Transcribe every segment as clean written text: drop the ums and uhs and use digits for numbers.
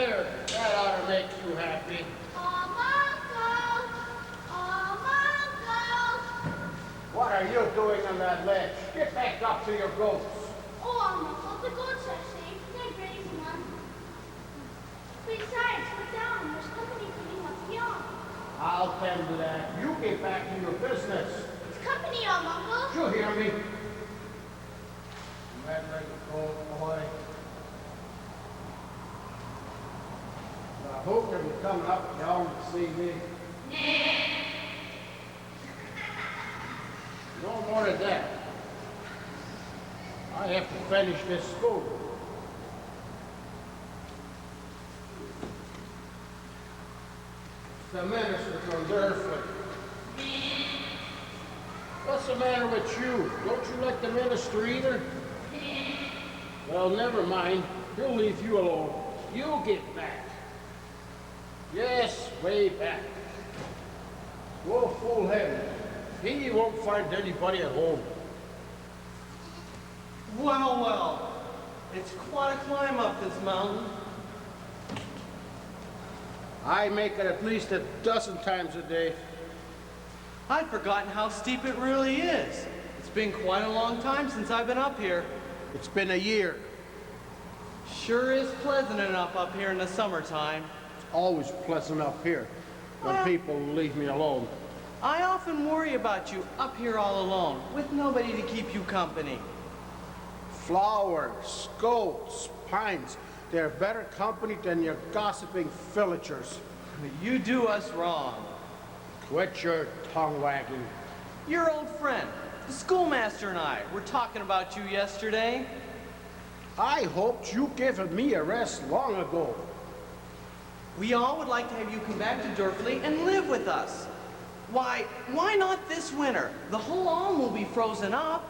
There, that ought to make you happy. What are you doing on that ledge? Get back up to your goats. Oh, Uncle, the goats are safe. They're grazing on. Besides, we're down. There's company coming up beyond. I'll tend to that. You get back to your business. It's company, Uncle. You hear me? Red-legged goat boy. I hope you'll be coming up down to see me. No more of that. I have to finish this school. The minister from Durford. What's the matter with you? Don't you like the minister either? Well, never mind. He'll leave you alone. You'll get back. Yes, way back. Go full heaven. He won't find anybody at home. Well, well. It's quite a climb up this mountain. I make it at least a dozen times a day. I'd forgotten how steep it really is. It's been quite a long time since I've been up here. It's been a year. Sure is pleasant enough up here in the summertime. It's always pleasant up here when people leave me alone. I often worry about you up here all alone, with nobody to keep you company. Flowers, goats, pines, they're better company than your gossiping villagers. You do us wrong. Quit your tongue wagging. Your old friend, the schoolmaster and I, were talking about you yesterday. I hoped you given me a rest long ago. We all would like to have you come back to Durfleet and live with us. Why not this winter? The whole alm will be frozen up.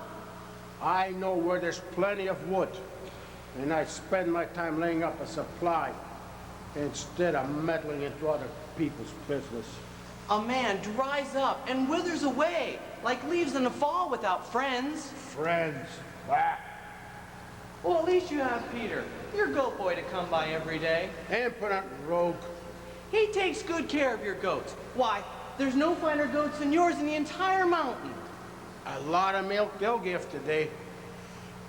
I know where there's plenty of wood, and I spend my time laying up a supply instead of meddling into other people's business. A man dries up and withers away like leaves in the fall without friends. Friends? Bah. Well, at least you have Peter, your goat boy, to come by every day. Impudent rogue. He takes good care of your goats. Why, there's no finer goats than yours in the entire mountain. A lot of milk they'll give today.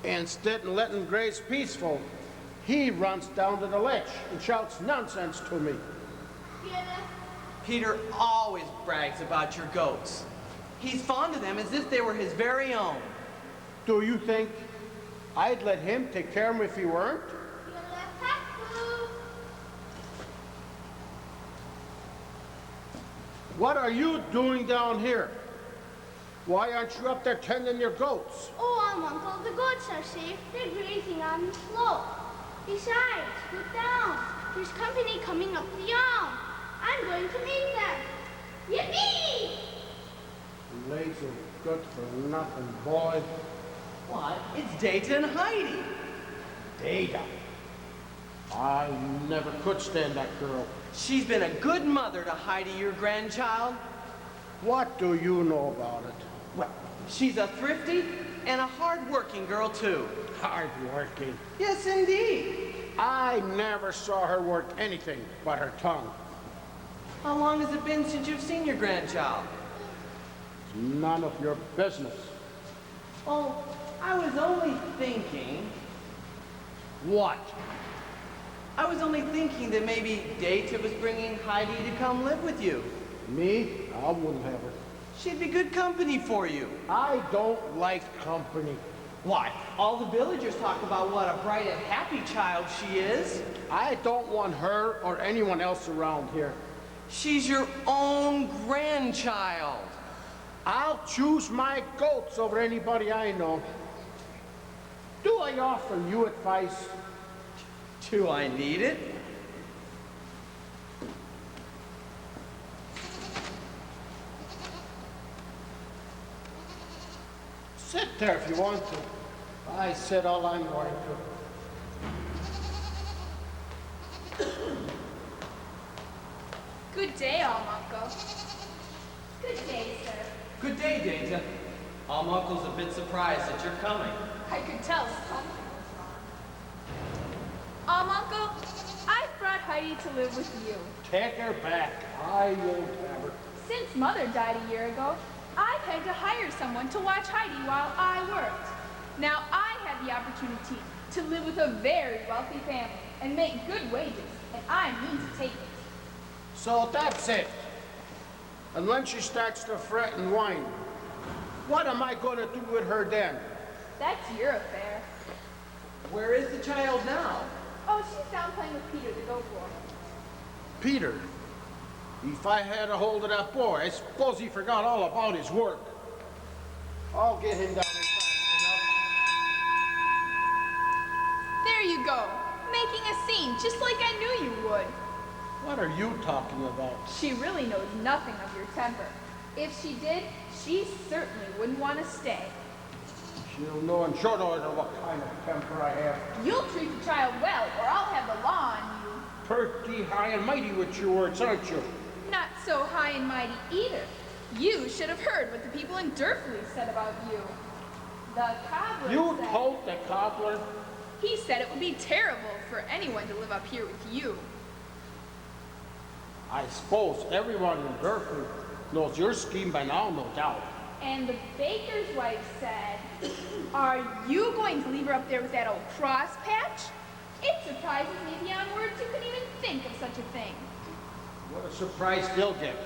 Instead of letting them graze peaceful, he runs down to the ledge and shouts nonsense to me. Peter always brags about your goats. He's fond of them as if they were his very own. Do you think I'd let him take care of them if he weren't? What are you doing down here? Why aren't you up there tending your goats? Oh, Uncle, the goats are safe. They're grazing on the slope. Besides, look down. There's company coming up the elm. I'm going to meet them. Yippee! Lazy, good for nothing, boy. Why, it's Data and Heidi. Data? I never could stand that girl. She's been a good mother to Heidi, your grandchild. What do you know about it? Well, she's a thrifty and a hard-working girl, too. Hard-working? Yes, indeed. I never saw her work anything but her tongue. How long has it been since you've seen your grandchild? It's none of your business. Oh, I was only thinking... What? I was only thinking that maybe Data was bringing Heidi to come live with you. Me? I wouldn't have her. She'd be good company for you. I don't like company. Why, all the villagers talk about what a bright and happy child she is. I don't want her or anyone else around here. She's your own grandchild. I'll choose my goats over anybody I know. Do I offer you advice? Do I need it? Sit there if you want to. I said all I'm going to. Good day, Uncle. Good day, sir. Good day, Data. Uncle's a bit surprised that you're coming. I could tell something was wrong. Uncle, I've brought Heidi to live with you. Take her back. I won't have her. Since Mother died a year ago, I've had to hire someone to watch Heidi while I worked. Now I have the opportunity to live with a very wealthy family and make good wages, and I mean to take it. So that's it. And when she starts to fret and whine, what am I going to do with her then? That's your affair. Where is the child now? Oh, she's down playing with Peter, the goat boy. Peter, if I had a hold of that boy, I suppose he forgot all about his work. I'll get him down there fast enough. There you go, making a scene, just like I knew you would. What are you talking about? She really knows nothing of your temper. If she did, she certainly wouldn't want to stay. She'll know in short order what kind of temper I have. You'll treat the child well, or I'll have the law on you. Pretty high and mighty with your words, aren't you? Not so high and mighty either. You should have heard what the people in Durfley said about you. The cobbler You said... told the cobbler? He said it would be terrible for anyone to live up here with you. I suppose everyone in Berkeley knows your scheme by now, no doubt. And the baker's wife said, are you going to leave her up there with that old cross patch? It surprises me beyond words you could even think of such a thing. What a surprise they'll get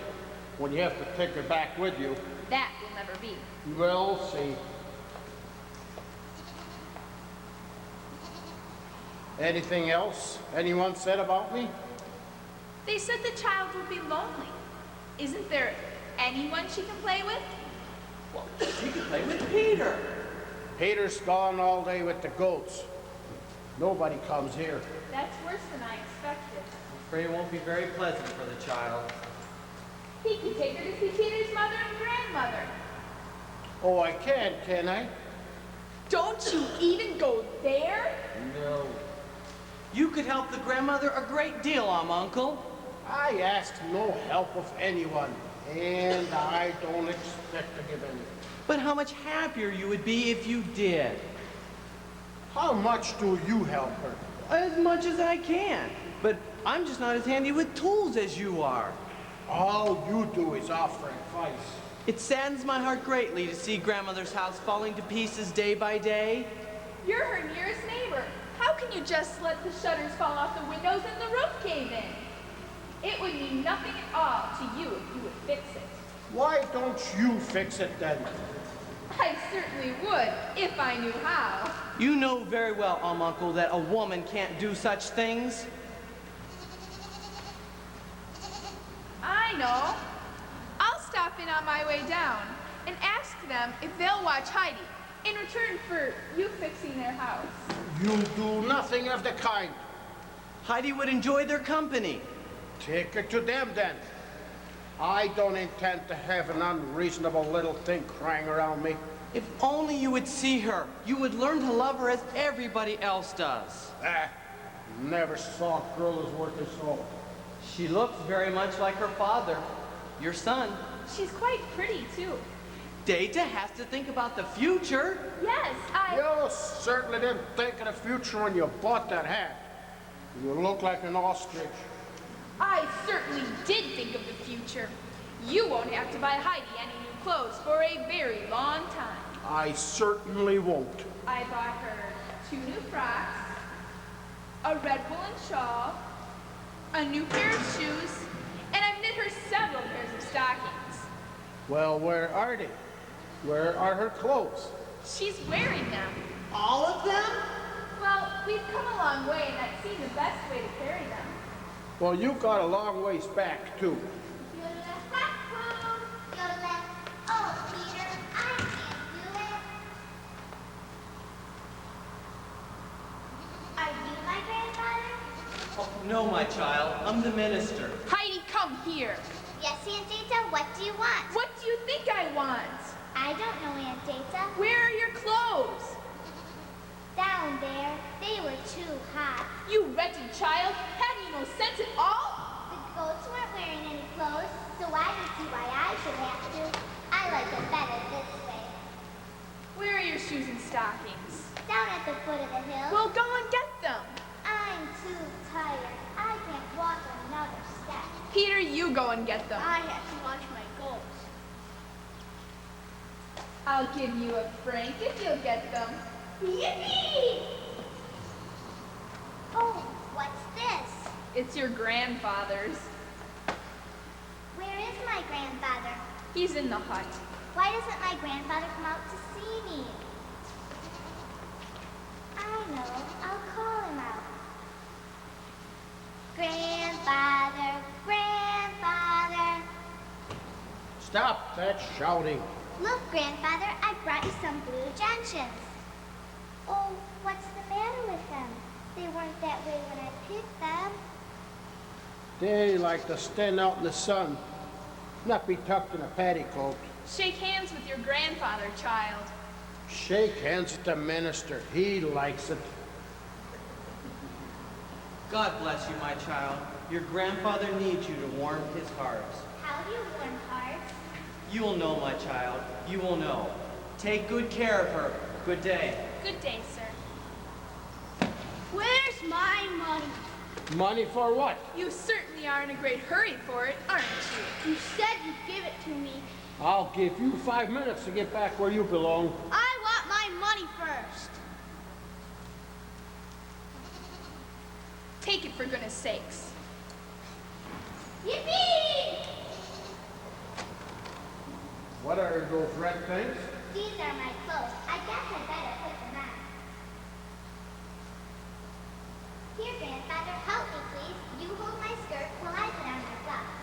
when you have to take her back with you. That will never be. We'll see. Anything else anyone said about me? They said the child would be lonely. Isn't there anyone she can play with? Well, she can play with Peter. Peter's gone all day with the goats. Nobody comes here. That's worse than I expected. I'm afraid it won't be very pleasant for the child. He could take her to see Peter's mother and grandmother. Oh, I can I? Don't you even go there? No. You could help the grandmother a great deal, Uncle. I ask no help of anyone, and I don't expect to give any. But how much happier you would be if you did. How much do you help her? As much as I can. But I'm just not as handy with tools as you are. All you do is offer advice. It saddens my heart greatly to see grandmother's house falling to pieces day by day. You're her nearest neighbor. How can you just let the shutters fall off the windows and the roof cave in? It would mean nothing at all to you if you would fix it. Why don't you fix it then? I certainly would, if I knew how. You know very well, Uncle, that a woman can't do such things. I know. I'll stop in on my way down and ask them if they'll watch Heidi in return for you fixing their house. You do nothing of the kind. Heidi would enjoy their company. Take her to them then. I don't intend to have an unreasonable little thing crying around me. If only you would see her, you would learn to love her as everybody else does. Never saw a girl as worth her salt. She looks very much like her father, your son. She's quite pretty, too. Data has to think about the future. Yes, You certainly didn't think of the future when you bought that hat. You look like an ostrich. I certainly did think of the future. You won't have to buy Heidi any new clothes for a very long time. I certainly won't. I bought her 2 new frocks, a red woolen shawl, a new pair of shoes, and I've knit her several pairs of stockings. Well, where are they? Where are her clothes? She's wearing them. All of them? Well, we've come a long way, and that seemed the best way to carry them. Well, you got a long ways back, too. Oh, Peter, I can't do it. Are you my grandfather? Oh, no, my child. I'm the minister. Heidi, come here. Yes, Aunt Data, what do you want? What do you think I want? I don't know, Aunt Data. Where are your clothes? Down there, they were too hot. You wretched child, have you no sense at all? The goats weren't wearing any clothes, so I don't see why I should have to. I like it better this way. Where are your shoes and stockings? Down at the foot of the hill. Well, go and get them. I'm too tired. I can't walk Peter, you go and get them. I have to watch my goals. I'll give you a franc if you'll get them. Yippee! Oh, what's this? It's your grandfather's. Where is my grandfather? He's in the hut. Why doesn't my grandfather come out to see me? I know. I'll call him out. Grandfather, grandfather. Stop that shouting. Look, grandfather, I brought you some blue gentians. Oh, what's the matter with them? They weren't that way when I picked them. They like to stand out in the sun, not be tucked in a petticoat. Shake hands with your grandfather, child. Shake hands with the minister. He likes it. God bless you, my child. Your grandfather needs you to warm his heart. How do you warm hearts? You will know, my child. You will know. Take good care of her. Good day. Good day, sir. Where's my money? Money for what? You certainly are in a great hurry for it, aren't you? You said you'd give it to me. I'll give you 5 minutes to get back where you belong. I want my money first. Take it for goodness sakes. Yippee! What are those red things? These are my clothes. I guess I better put them on. Here, grandfather, help me, please. You hold my skirt while I put on my gloves.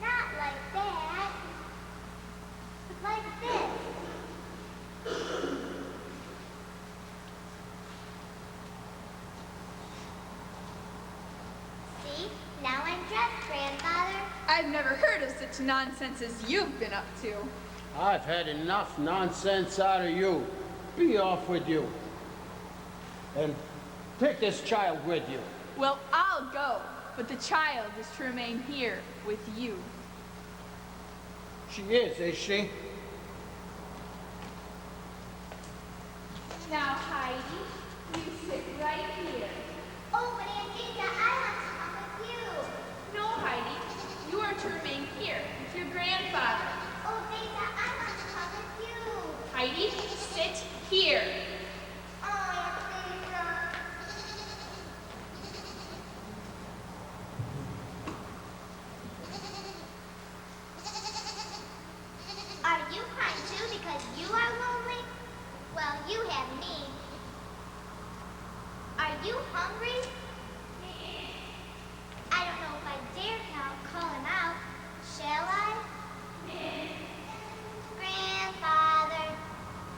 Not like that. Like this. See? Now I'm dressed, grandfather. I've never heard of such nonsense as you've been up to. I've had enough nonsense out of you. Be off with you. And take this child with you. Well, I'll go, but the child is to remain here with you. She is she? Now, Heidi, you sit right here. Oh, but Aunt Dinka, I want to come with you. No, Heidi, you are to remain here with your grandfather. Oh, Dinka, I want to come with you. Heidi, sit here. Oh, Aunt Dinka. Are you crying too because you are lonely? Well, you have me. Are you hungry? I don't know if I dare call him out. Shall I? Grandfather.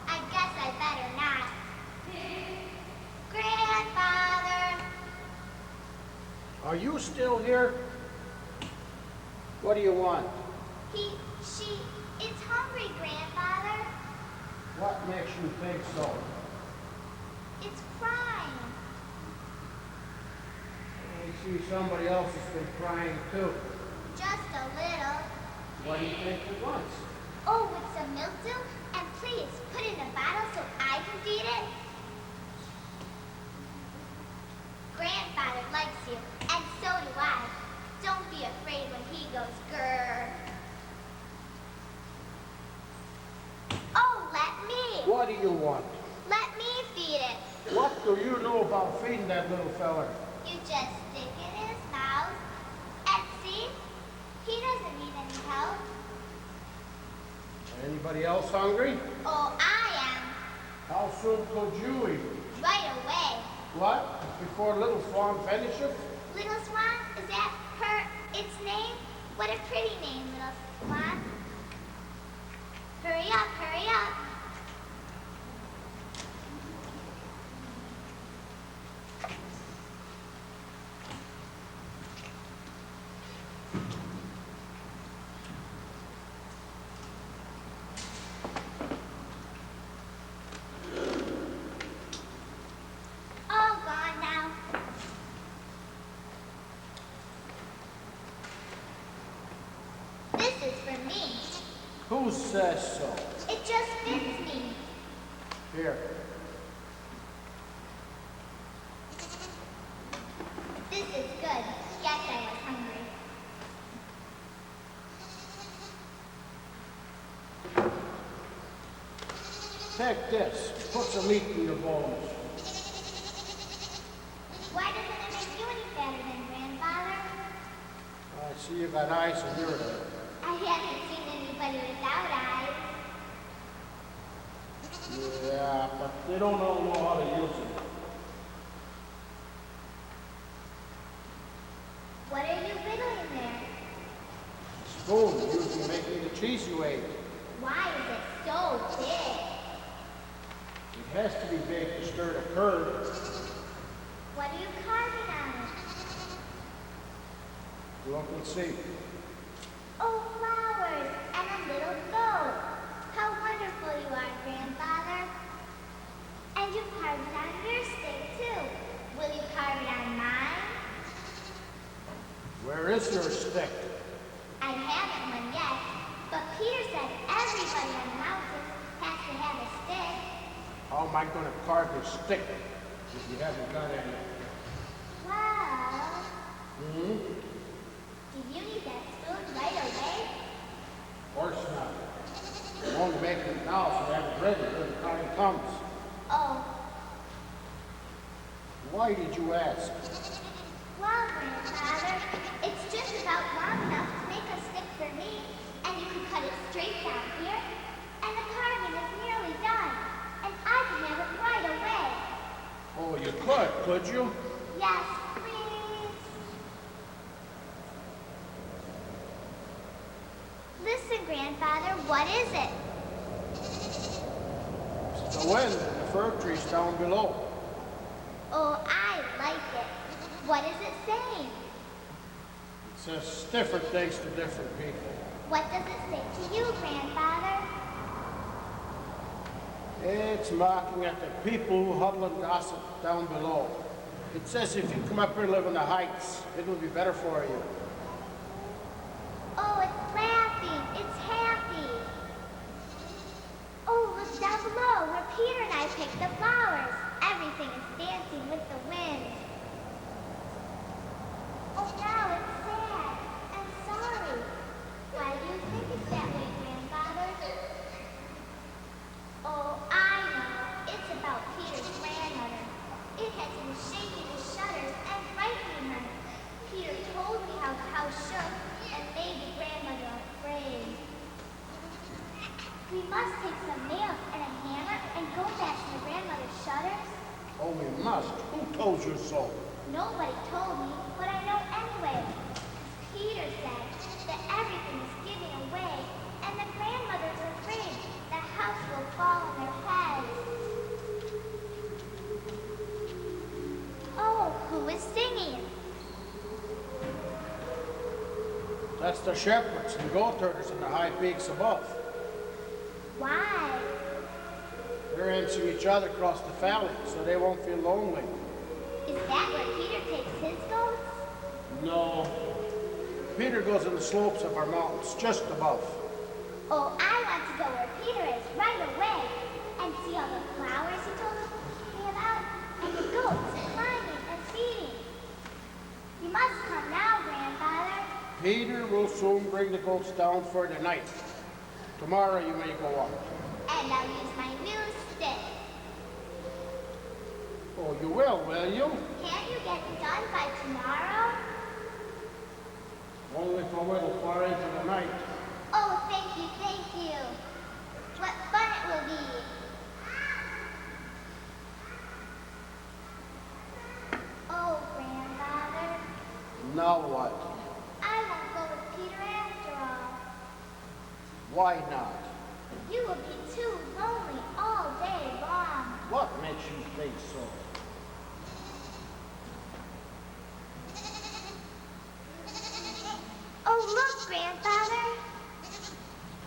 I guess I better not. Grandfather. Are you still here? What do you want? It's hungry, grandfather. What makes you think so? It's crying. I see somebody else has been crying too. Just a little. What do you think it wants? Oh, with some milk do? And please, put it in a bottle so I can feed it. Grandfather likes you, and so do I. Don't be afraid when he goes grrr. Oh, let me. What do you want? Let me feed it. What do you know about feeding that little feller? You just stick it in his mouth, and see? He doesn't need any help. Anybody else hungry? Oh, I am. How soon could you eat? Right away. What? Before Little Swan finishes? Little Swan? Is that its name? What a pretty name, Little Swan. Hurry up, hurry up. All gone now. This is for me. Who says so? It just fits me. Here. This is good. Guess I was hungry. Take this. Put some meat in your bones. Why doesn't it make you any fatter than Grandfather? I see you got eyes in your head. I haven't seen anybody without eyes. Yeah, but they don't all know how to use it. What are you whittling there? Spoon used to make me the cheese you ate. Why is it so big? It has to be big to stir the curd. What are you carving on it? Look and see. Oh, flowers and a little goat. How wonderful you are, Grandfather. And you carved it on your stick, too. Will you carve it on mine? Where is your stick? I haven't one yet, but Peter said everybody on the mountain has to have a stick. How am I going to carve your stick if you haven't got any? Well, Hmm? do you need that spoon right away? Of course not. I'm only making it now so I have it ready when the time comes. Oh, Why did you ask? well, Grandfather, it's just about long enough to make a stick for me, and you can cut it straight down here, and the carving is nearly done, and I can have it right away. Oh, you could you? Yes, please. Listen, Grandfather, what is it? It's the wind and the fir trees down below. Oh, I like it. What is it saying? It says different things to different people. What does it say to you, Grandfather? It's mocking at the people who huddle and gossip down below. It says if you come up here and live in the heights, it will be better for you. Oh, it's laughing. It's happy. Oh, look down below where Peter and I picked the flowers. Everything is dancing with the wind. Oh, now it's sad. I'm sorry. Why do you think it's that way, Grandfather? Oh, I know. It's about Peter's grandmother. It has him shaking the shutters and frightening her. Peter told me how the house shook and made the grandmother afraid. We must take some nails and a hammer and go back to the grandmother's shutters. Oh, we must. Who told you so? Nobody told me, but I know anyway. Peter said that everything is giving away and the grandmothers are afraid the house will fall on their heads. Oh, who is singing? That's the shepherds and goat herders in the high peaks above. Why? They're answering each other across the valley so they won't feel lonely. Is that where Peter takes his goats? No. Peter goes in the slopes of our mountains, just above. Oh, I want to go where Peter is right away and see all the flowers he told me about and the goats climbing and feeding. You must come now, Grandfather. Peter will soon bring the goats down for the night. Tomorrow you may go up. And I'll use my new stick. Oh, you will you? Can't you get it done by tomorrow? Only for a little far into the night. Oh, thank you, thank you. What fun it will be. Oh, Grandfather, Now what? I won't go with Peter after all. Why not? You will be too lonely all day long. What makes you think so? Oh, look, Grandfather.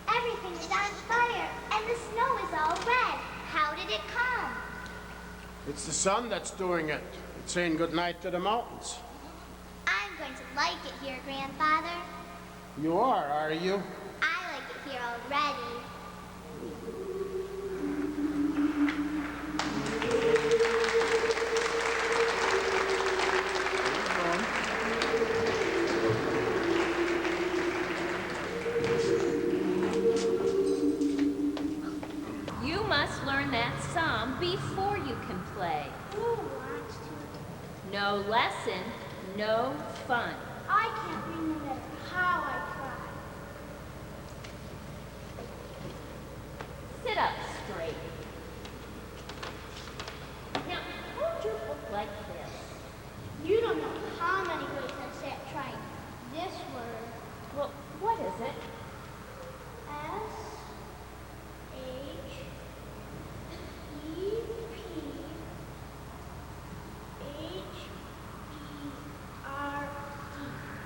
Everything is on fire, and the snow is all red. How did it come? It's the sun that's doing it. It's saying goodnight to the mountains. I'm going to like it here, Grandfather. You are you? I like it here already. No lesson, no fun. I can't read no matter how I try. Sit up straight. Now, hold your book like this. You don't know how many ways I sat trying this word. Well, what is it? S-H-E-P-H-E-R-D.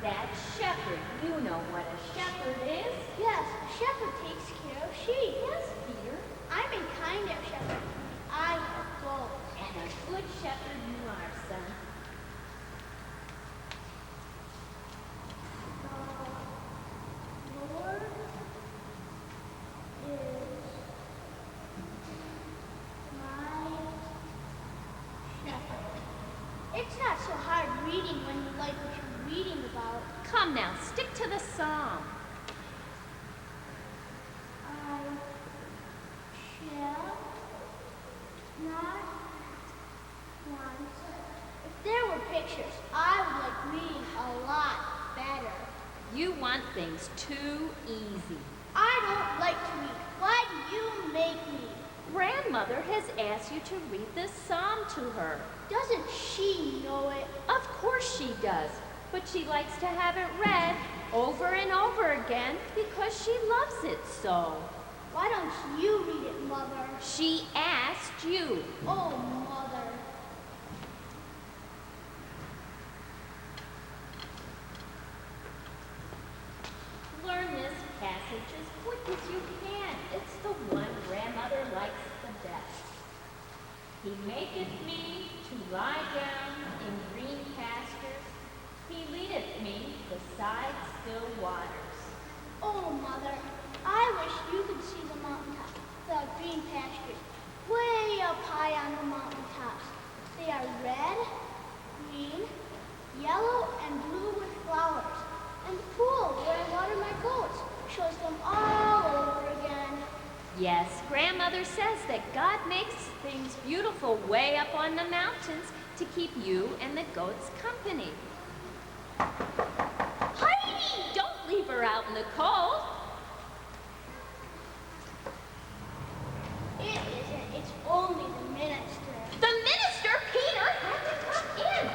That's shepherd. You know what a shepherd is. Yes, a shepherd takes care of sheep. Yes, Peter. I'm a kind of shepherd. I have goats. And a good shepherd you are, son. The Lord is my shepherd. It's not so hard reading when you like what you're reading about. Come now, stick to the psalm. I shall not want. If there were pictures, I would like reading a lot better. You want things too easy. I don't like to read. Why do you make me? Grandmother has asked you to read this psalm to her. Doesn't she know it? Of course she does, but she likes to have it read over and over again because she loves it so. Why don't you read it, Mother? She asked you. Oh, Mother. Learn this passage as quick as you can. It's the one grandmother likes the best. He maketh me to lie down in green pastures. He leadeth me beside still waters. Oh, Mother. I wish you could see the mountaintop, the green pastures, way up high on the mountaintops. They are red, green, yellow, and blue with flowers. And the pool where I water my goats shows them all over again. Yes, grandmother says that God makes things beautiful way up on the mountains to keep you and the goats company. Heidi! Don't leave her out in the cold. It isn't. It's only the minister. The minister, Peter, had to come in.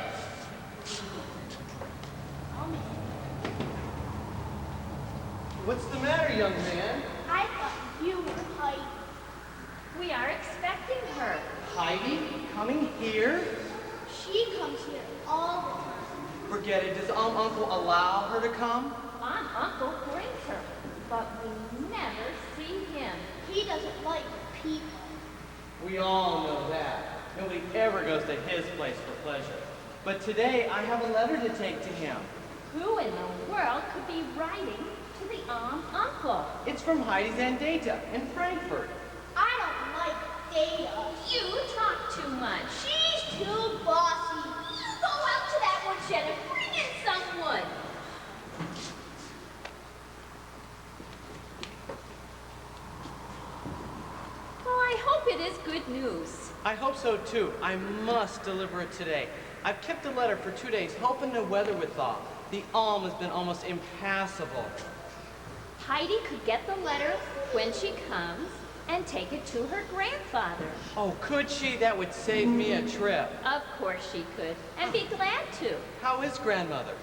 What's the matter, young man? I thought you were Heidi. We are expecting her. Heidi, coming here? She comes here all the time. Forget it. Does Uncle allow her to come? Uncle brings her, but we never see him. He doesn't like people. We all know that. Nobody ever goes to his place for pleasure. But today, I have a letter to take to him. Who in the world could be writing to the uncle? It's from Heidi's Aunt Data in Frankfurt. I don't like Data. You talk too much. She's too bossy. You go out to that woodshed and bring in some wood. Well, I hope it is good news. I hope so too. I must deliver it today. I've kept the letter for 2 days, hoping the weather would thaw. The Alm has been almost impassable. Heidi could get the letter when she comes and take it to her grandfather. Oh, could she? That would save me a trip. Of course she could, and be glad to. How is grandmother?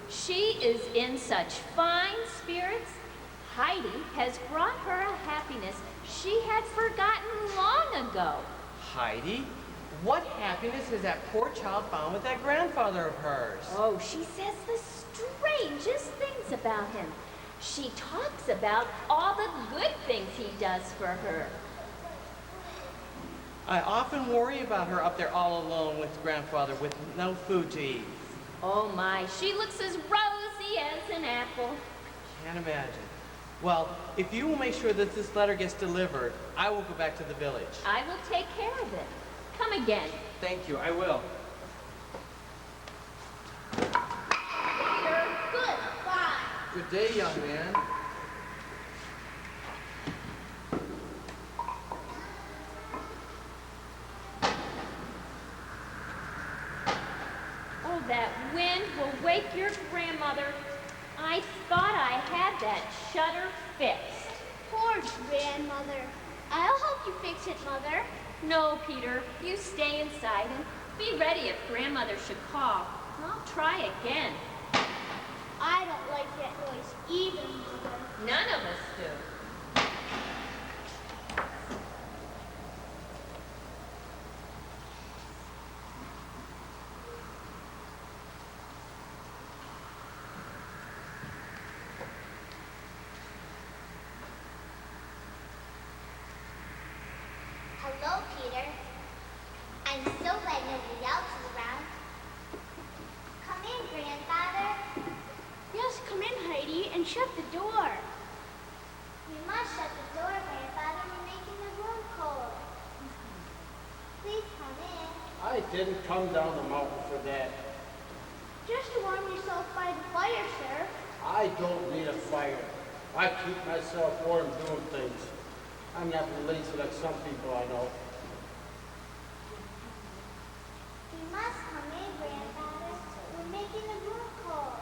She is in such fine spirits. Heidi has brought her a happiness she had forgotten long ago. Heidi? What happiness has that poor child found with that grandfather of hers? Oh, she says the strangest things about him. She talks about all the good things he does for her. I often worry about her up there all alone with grandfather with no food to eat. Oh my, she looks as rosy as an apple. Can't imagine. Well, if you will make sure that this letter gets delivered, I will go back to the village. I will take care of it. Come again. Thank you, I will. Peter, goodbye. Good day, young man. wind will wake your grandmother. I thought I had that shutter fixed. Poor grandmother. I'll help you fix it, Mother. No, Peter, you stay inside and be ready if grandmother should call. I'll try again. I don't like that noise either, Mother. None of us do. Hello, Peter. I'm so glad nobody else is around. Come in, Grandfather. Yes, come in, Heidi, and shut the door. You must shut the door, Grandfather. You're making the room cold. Please come in. I didn't come down the mountain for that. Just to warm yourself by the fire, sir. I don't need a fire. I keep myself warm doing things. I'm not lazy like some people I know. You must come in, Grandfather. We're making the room cold.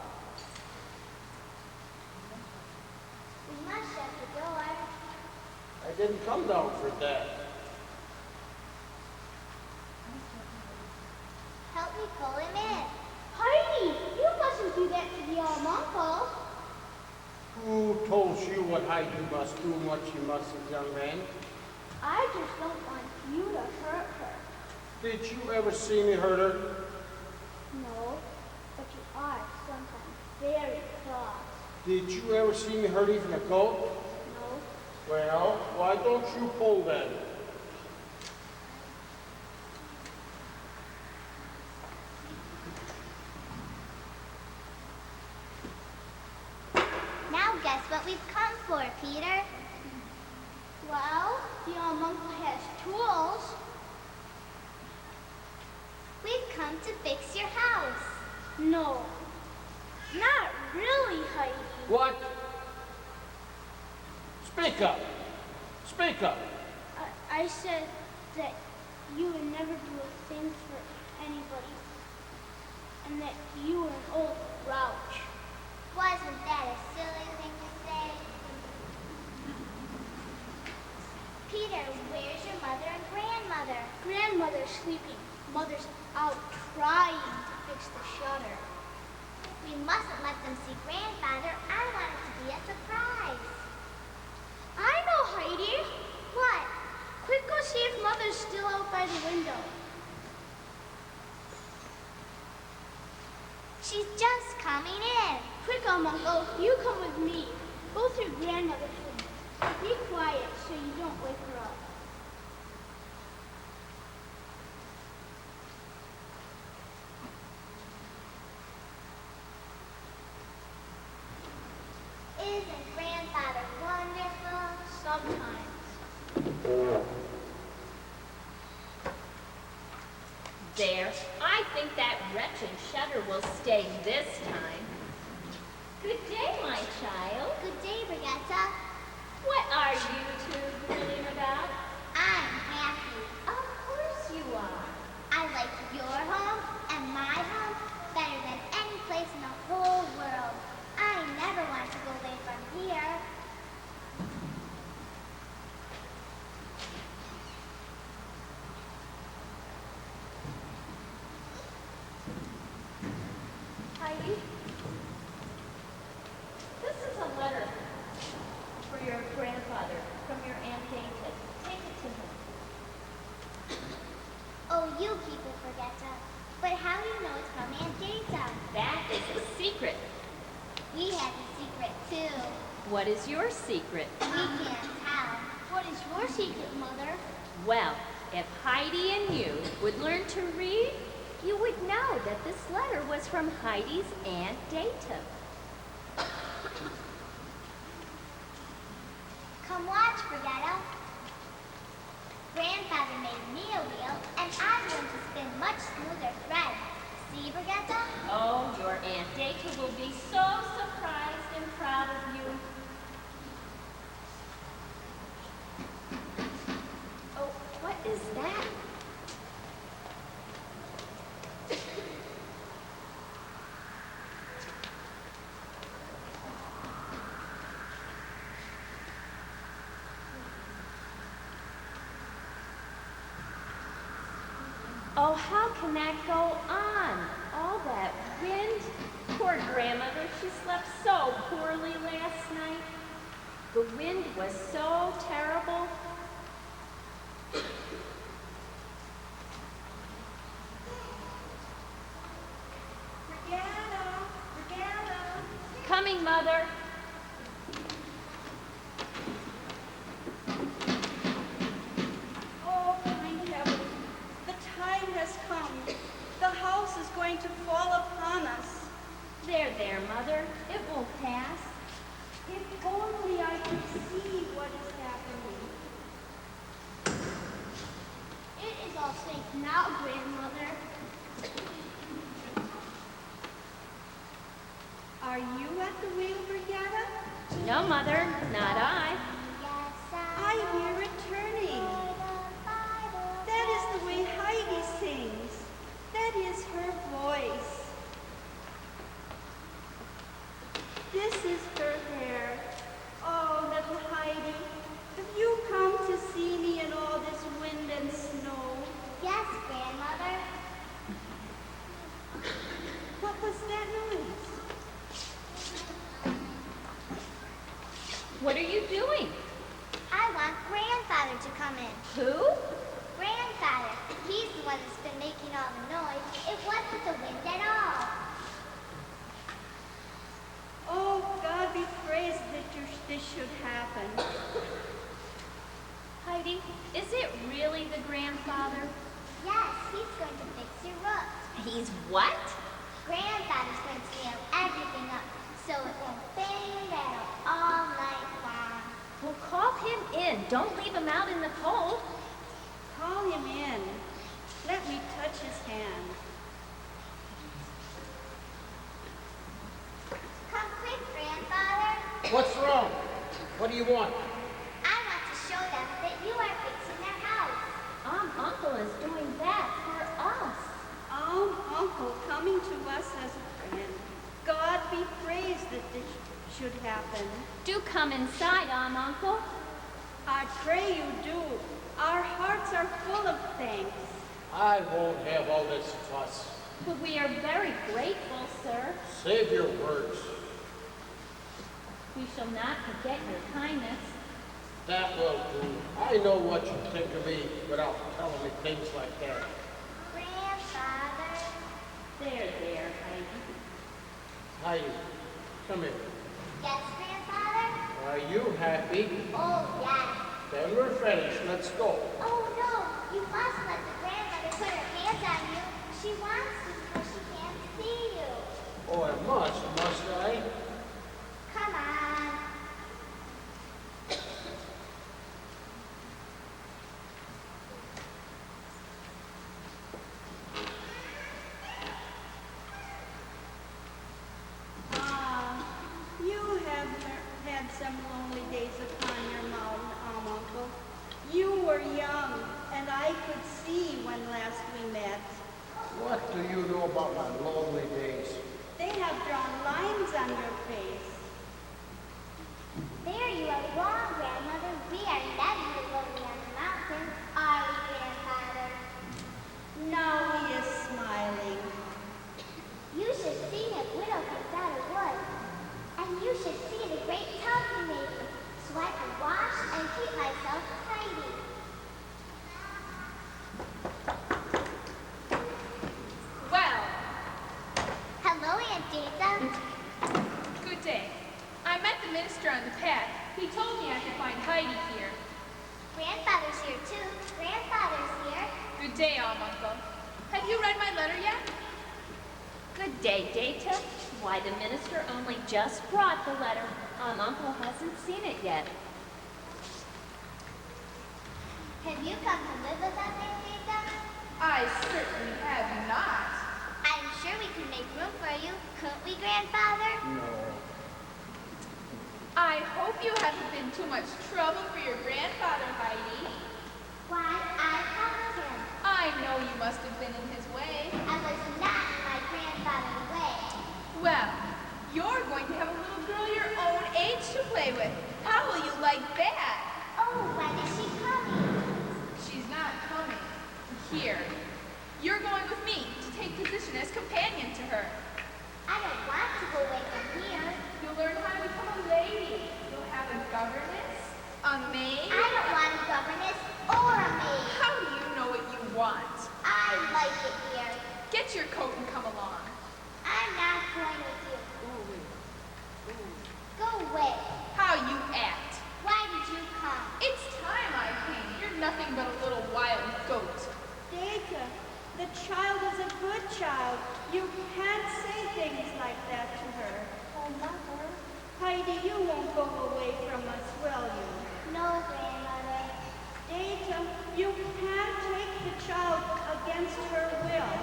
We must shut the door. I didn't come down for that. Help me pull him in. Heidi, you mustn't do that to the old uncle. Who told you what Heidi must do and what she mustn't, young man? I just don't want you to hurt her. Did you ever see me hurt her? No, but you are sometimes very cross. Did you ever see me hurt even a goat? No. Well, why don't you pull then? Now guess what we've come for, Peter? Well, the old uncle has tools. We've come to fix your house. No, not really, Heidi. What? Speak up. Speak up. I said that you would never do a thing for anybody, and that you were an old grouch. Wasn't that a silly thing to say? Peter, where's your mother and grandmother? Grandmother's sleeping. Mother's out trying to fix the shutter. We mustn't let them see Grandfather. I want it to be a surprise. I know, Heidi. What? Quick, go see if Mother's still out by the window. She's just coming in. Quick, Uncle, you come with me. Go through Grandmother's room. Be quiet so you don't wake her up. Isn't Grandfather wonderful? Sometimes. There. I think that wretched shutter will stay this time. Good day, my child. Good day, Brigitta. What are you two grinning about? I'm happy. Of course you are. I like your home and my home better than any place in the whole world. I never want to go away from here. Heidi, this is a letter for your grandfather from your Aunt David. Take it to him. Oh, you people forget that. But how do you know it's from Aunt Data? That is a secret. We have a secret too. What is your secret? We can't tell. What is your secret, Mother? Well, if Heidi and you would learn to read, you would know that this letter was from Heidi's Aunt Data. Come watch, Brigitta. Grandfather made me a wheel, and I'm going to spin much smoother thread. See, Brigitta? Oh, your Aunt Data will be so surprised and proud of you. Oh, what is that? Oh, how can that go on? All that wind. Poor grandmother, she slept so poorly last night. The wind was so terrible. Regina! Coming, Mother. Oh, kind heaven, the time has come. The house is going to fall upon us. There, Mother. It will pass. If only I could see what is happening. It is all safe now, Grandmother. Are you at the wheel, Brigada? No, Mother, not I. I hear it turning. That is the way Heidi sings. That is her voice. This is her hair. Oh, little Heidi, have you come to see me in all this wind and snow? Yes, Grandmother. What was that noise? What are you doing? I want Grandfather to come in. Who? Grandfather. He's the one that's been making all the noise. It wasn't the wind at all. Oh, God be praised that this should happen. Heidi, is it really the grandfather? Yes, he's going to fix your roof. He's what? Grandfather's going to nail everything up so it won't bang and rattle all night long. Well, call him in. Don't leave him out in the cold. Call him in. Let me touch his hand. Come quick, Grandfather. What's wrong? What do you want? I want to show them that you are fixing their house. Uncle is doing that for us. Uncle coming to us as a friend. God be praised that this should happen. Do come inside, Uncle. I pray you do. Our hearts are full of thanks. I won't have all this fuss. But we are very grateful, sir. Save your words. We shall not forget your kindness. That will do. I know what you think of me without telling me things like that. Grandfather. There, Heidi. Heidi, come here. Yes, Grandfather? Are you happy? Oh, yes. Then we're finished. Let's go. Oh, no. You must let the grandmother put her hands on you. She wants to because she can't see you. Oh, I must I? Come on. You have had some lonely days upon your mountain, Uncle. You were young, and I could see when last we met. What do you know about my lonely days? They have drawn lines on your face. There you are wrong, Grandmother. We are never lonely on the mountain, are we, Grandfather? Now he is smiling. You should see him whittle things out of wood. And you should see the great tub he made so I could wash and keep myself tidy. Well, Hello, Aunt Data. good day. I met the minister on the path. He told me I could find Heidi here. Grandfather's here, too. Grandfather's here. Good day, Uncle. Have you read my letter yet? Good day, Data. Why, the minister only just brought the letter. Uncle hasn't seen it yet. Have you come to live with us, Aunt Data? I certainly have not. I'm sure we can make room for you, couldn't we, Grandfather? No. I hope you haven't been too much trouble for your grandfather, Heidi. Why, I helped him. I know you must have been in his way. I was not in my grandfather's way. Well, you're going to have a little girl your own age to play with. How will you like that? Oh, when is she coming? She's not coming. Here. You're you won't go away from us, will you? No, Grandmother. Data, you can't take the child against her will.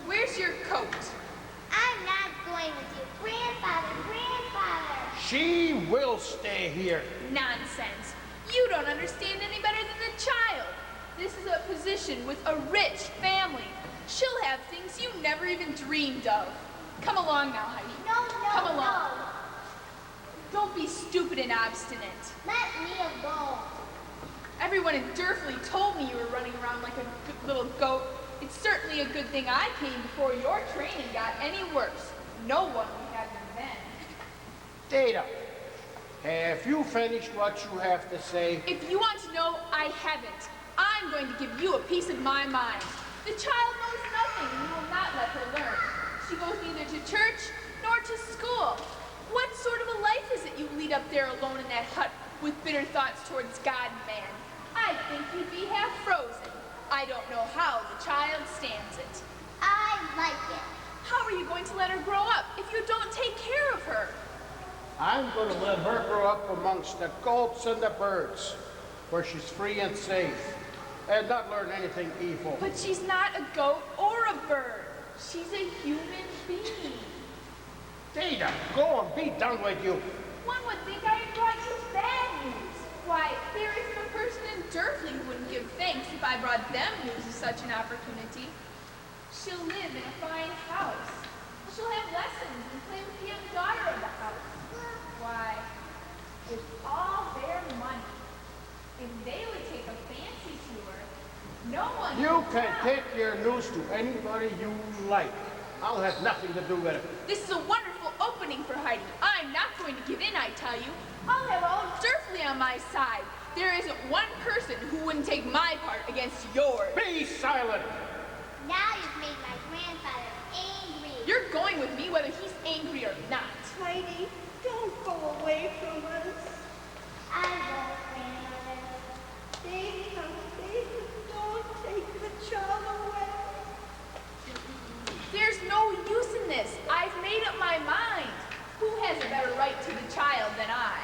Where's your coat? I'm not going with you. Grandfather, Grandfather. She will stay here. Nonsense. You don't understand any better than the child. This is a position with a rich family. She'll have things you never even dreamed of. Come along now, Heidi. No, Come no, along. no. Don't be stupid and obstinate. Let me alone. Everyone in Durfley told me you were running around like a little goat. It's certainly a good thing I came before your training got any worse. No one would have you then. Data, have you finished what you have to say? If you want to know, I haven't. I'm going to give you a piece of my mind. The child knows nothing, and you will not let her learn. She goes neither to church nor to school. What sort of a life is it you lead up there alone in that hut with bitter thoughts towards God and man? I think you'd be half frozen. I don't know how the child stands it. I like it. How are you going to let her grow up if you don't take care of her? I'm going to let her grow up amongst the goats and the birds, where she's free and safe, and not learn anything evil. But she's not a goat or a bird. She's a human being. Data, go and be done with you. One would think I had brought you bad news. Why, there isn't a person in Durfley who wouldn't give thanks if I brought them news of such an opportunity. She'll live in a fine house. She'll have lessons and play with the young daughter of the house. Why, with all their money, if they would take a fancy to her, no one You would can tell. take your news to anybody you like. I'll have nothing to do with it. This is a wonderful opening for Heidi. I'm not going to give in, I tell you. I'll have all of Durfley on my side. There isn't one person who wouldn't take my part against yours. Be silent. Now you've made my grandfather angry. You're going with me whether he's angry or not. Heidi, don't go away from us. I won't, Grandmother. Data, don't take the child away. There's no use in this. I've made up my mind. Who has a better right to the child than I?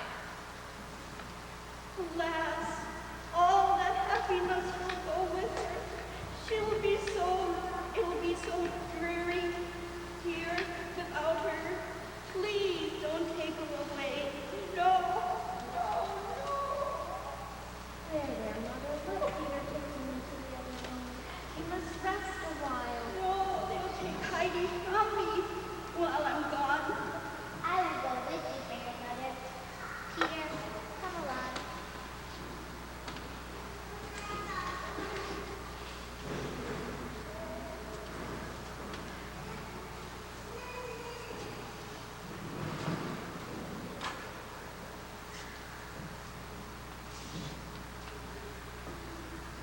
Alas, all that happiness will go with her. It will be so dreary here without her. Please don't take her away. No, no, no. There, Mother. Let Peter take me to the other room. He must rest a while. No, they'll take Heidi from me while I'm gone. I will go with you, Grandmother. Peter, come along.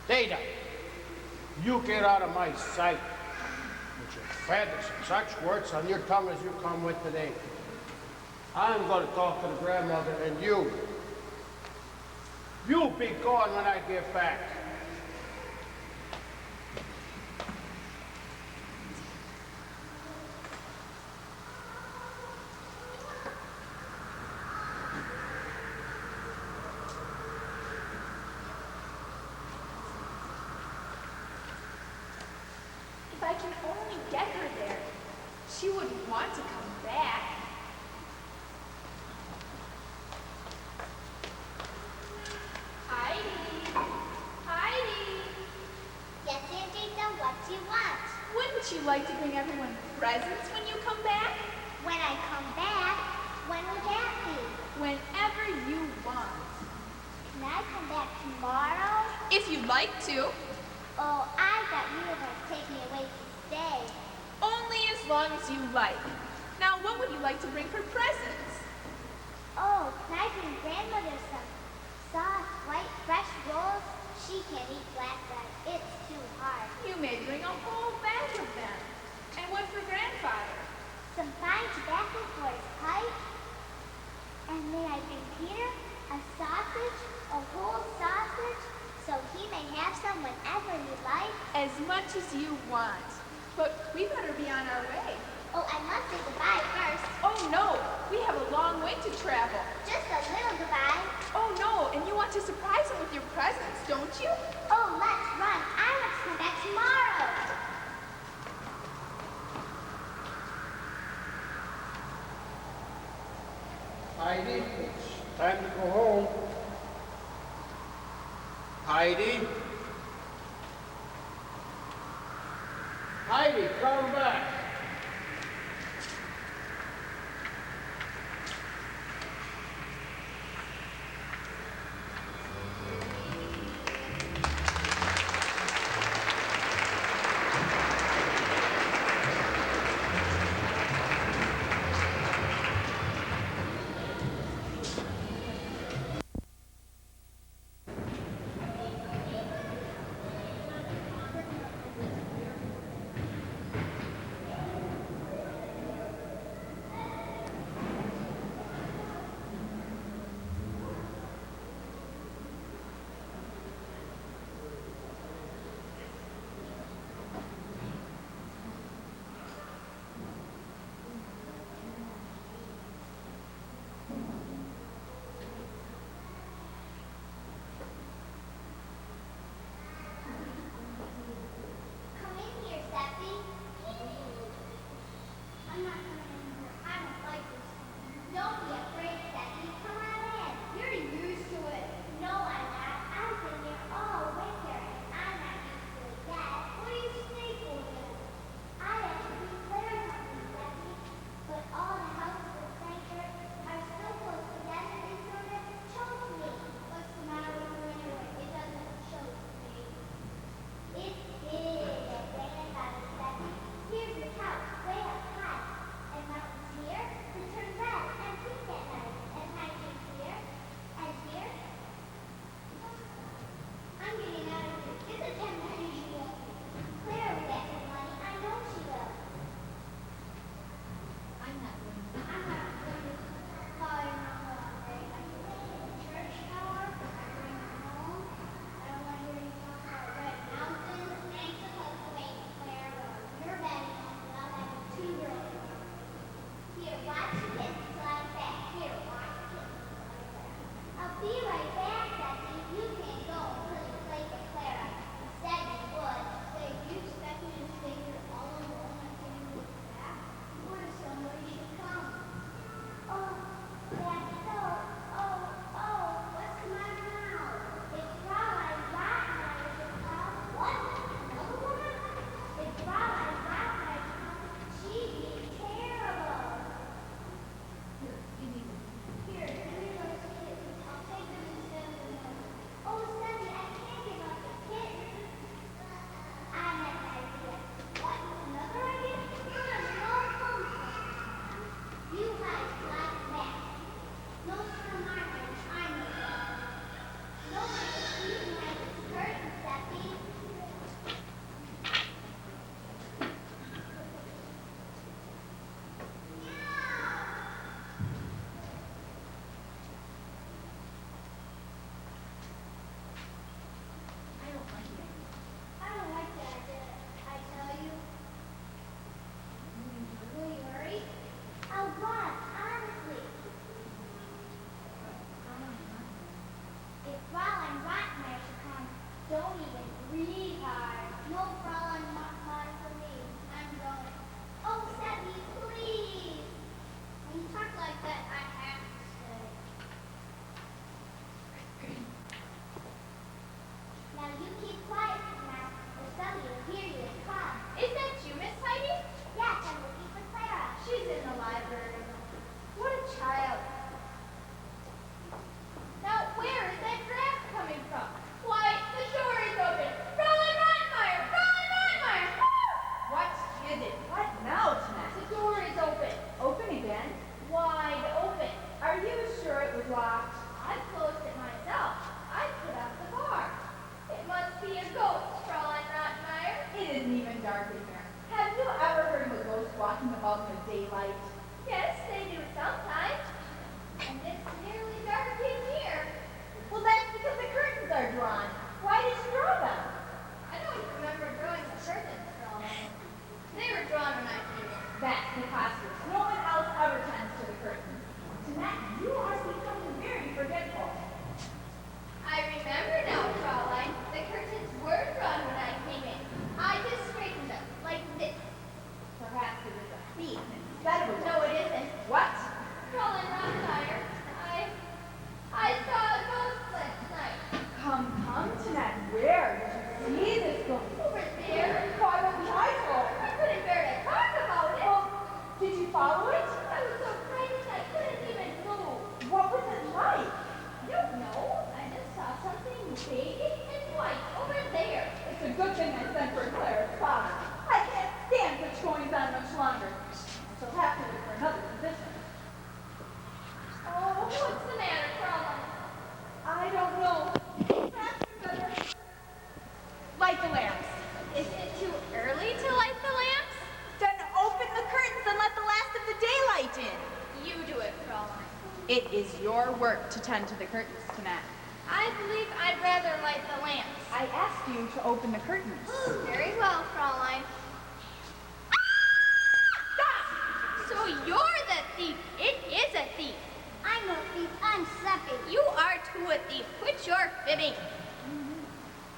Data, you get out of my sight with your feathers and such words on your tongue as you come with today. I'm going to talk to the grandmother, and you be gone when I get back. If I can only get her there, she wouldn't want to come back. Heidi! Heidi! Yes, Aunt Data, what do you want? Wouldn't you like to bring everyone presents when you come back? When I come back, when will that be? Whenever you want. Can I come back tomorrow? If you'd like to. Oh, I thought you were going to take me away to stay. Only as long as you like. Now, what would you like to bring for presents? Oh, can I bring grandmother some soft, white, fresh rolls? She can't eat flatbread. It's too hard. You may bring a whole bag of them. And what for grandfather? Some fine tobacco for his pipe. And may I bring Peter a sausage, a whole sausage, so he may have some whenever he likes? As much as you want. But we better be on our way. Oh, I must say goodbye first. Oh no, we have a long way to travel. Just a little goodbye. Oh no, and you want to surprise him with your presents, don't you? Oh, let's run. I want to come back tomorrow. Heidi, it's time to go home. Heidi? Heidi, come back. It is your work to tend to the curtains, Tonette. I believe I'd rather light the lamps. I asked you to open the curtains. Very well, Fraulein. Stop! So you're the thief. It is a thief. I'm a thief. I'm Seppi. You are too a thief. Quit your fibbing.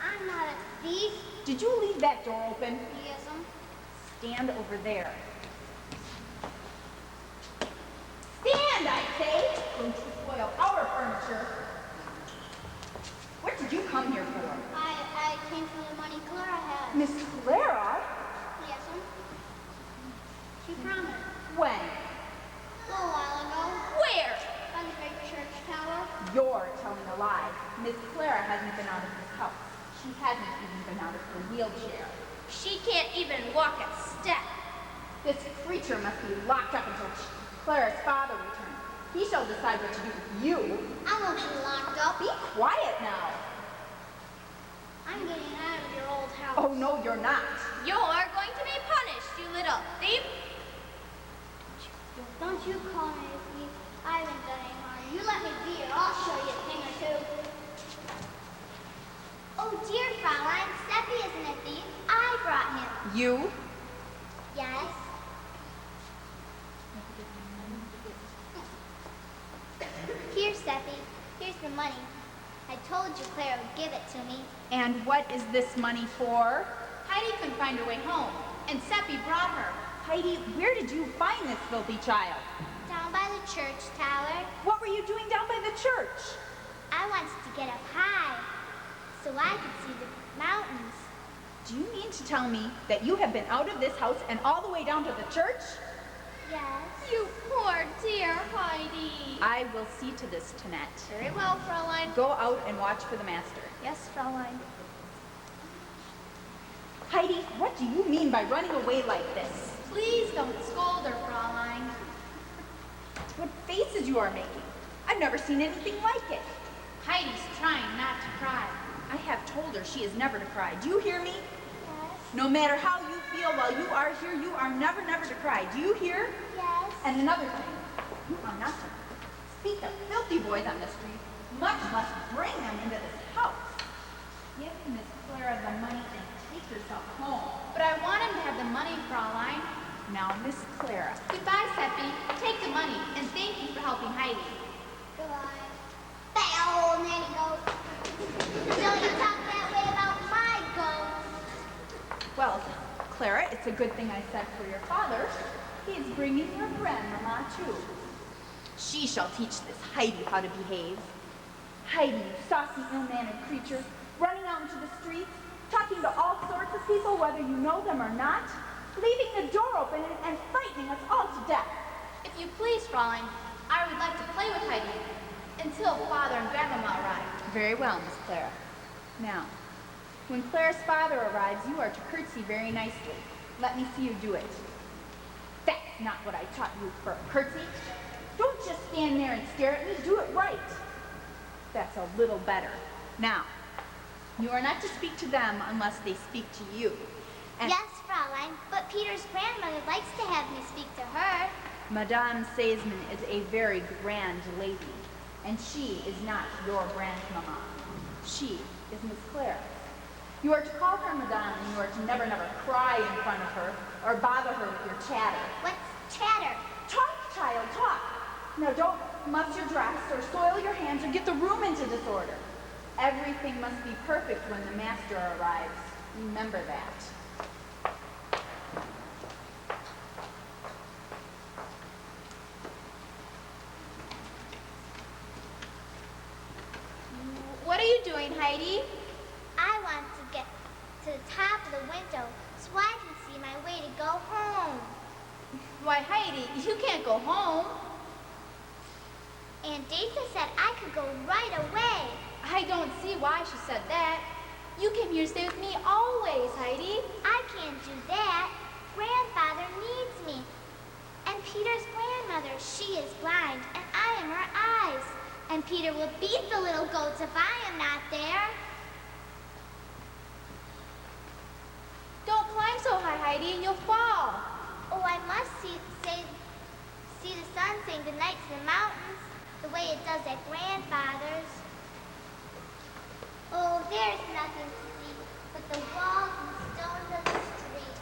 I'm not a thief. Did you leave that door open? Yes'm. Stand over there. Stand, I say! Don't you spoil our furniture. What did you come here for? I came for the money Clara had. Miss Clara? Yes'm. She promised. When? A little while ago. Where? By the big church tower. You're telling a lie. Miss Clara hasn't been out of this house. She hasn't even been out of her wheelchair. She can't even walk a step. This creature must be locked up until Clara's father returns. He shall decide what to do with you. I won't be locked up. Be quiet now. I'm getting out of your old house. Oh, no, you're not. You're going to be punished, you little thief. Don't you call me a thief. I haven't done any harm. You let me be here. I'll show you a thing or two. Oh, dear Fraulein, Seppi isn't a thief. I brought him. You? Yes. Here, Seppi. Here's the money. I told you Clara would give it to me. And what is this money for? Heidi couldn't find her way home, and Seppi brought her. Heidi, where did you find this filthy child? Down by the church tower. What were you doing down by the church? I wanted to get up high so I could see the mountains. Do you mean to tell me that you have been out of this house and all the way down to the church? Yes. You poor dear Heidi. I will see to this, Tonette. Very well, Fraulein. Go out and watch for the master. Yes, Fraulein. Heidi, what do you mean by running away like this? Please don't scold her, Fraulein. What faces you are making. I've never seen anything like it. Heidi's trying not to cry. I have told her she is never to cry. Do you hear me? Yes. No matter how you feel while you are here, you are never, never to cry. Do you hear? Yes. And another thing, you are not to speak of filthy boys on the street, much less bring them into this house. Give Miss Clara the money and take yourself home. But I want him to have the money, Fraulein. Now, Miss Clara. Goodbye, Seppi. Take the money, and thank you for helping Heidi. Goodbye. That old nanny goat. Don't you talk that way about my goat. Well, Clara, it's a good thing I said for your father. He is bringing your grandmama, too. She shall teach this Heidi how to behave. Heidi, you saucy, ill-mannered creature, running out into the streets, talking to all sorts of people, whether you know them or not, leaving the door open and frightening us all to death. If you please, Fraulein, I would like to play with Heidi until Father and Grandmama arrive. Very well, Miss Clara. Now, when Clara's father arrives, you are to curtsy very nicely. Let me see you do it. That's not what I taught you for a curtsy. Don't just stand there and stare at me. Do it right. That's a little better. Now, you are not to speak to them unless they speak to you. And Yes, Fraulein, but Peter's grandmother likes to have me speak to her. Madame Seisman is a very grand lady, and she is not your grandmama. She is Miss Clara. You are to call her Madame, and you are to never, never cry in front of her or bother her with your chatter. What's chatter? Talk, child, talk. Now don't muss your dress or soil your hands or get the room into disorder. Everything must be perfect when the master arrives. Remember that. What are you doing, Heidi? I want to get to the top of the window so I can see my way to go home. Why, Heidi, you can't go home. Aunt Datha said I could go right away. I don't see why she said that. You came here to stay with me always, Heidi. I can't do that. Grandfather needs me. And Peter's grandmother, she is blind, and I am her eyes. And Peter will beat the little goats if I am not there. Don't climb so high, Heidi. You'll fall. Oh, I must see the sun saying goodnight to the mountains, the way it does at grandfather's. Oh, there's nothing to see but the walls and stones of the streets.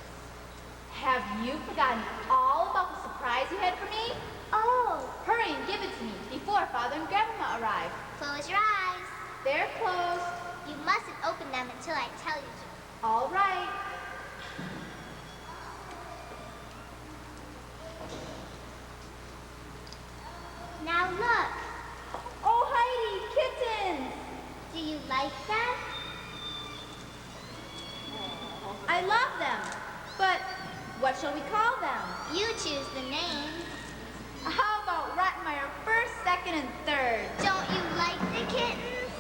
Have you forgotten all about the surprise you had for me? Oh, Hurry and give it to me before Father and Grandma arrive. close your eyes. They're closed. You mustn't open them until I tell you to. All right. Now look. Oh, Heidi, kittens! Do you like them? I love them. But what shall we call them? You choose the name. How about Rottenmeier first, second, and third? Don't you like the kittens?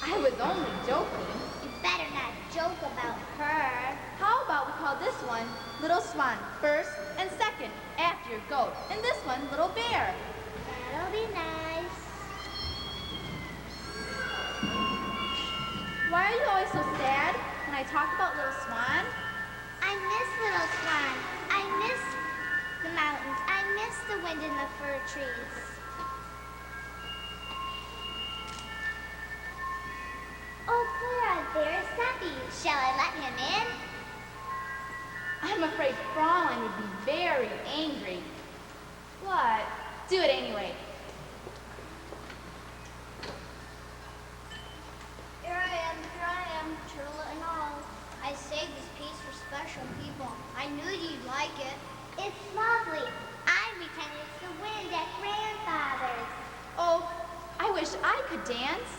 I was only joking. You better not joke about her. How about we call this one Little Swan first and second after your goat, and this one Little Bear? That'll be nice. Why are you always so sad when I talk about Little Swan? I miss Little Swan. I miss the mountains. I miss the wind in the fir trees. Oh, Clara, there's Seppi. Shall I let him in? I'm afraid Fraulein would be very angry. What? Do it anyway. Here I am, turtle and all. I saved this piece for special people. I knew you'd like it. It's lovely. I pretend it's the wind at grandfather's. Oh, I wish I could dance.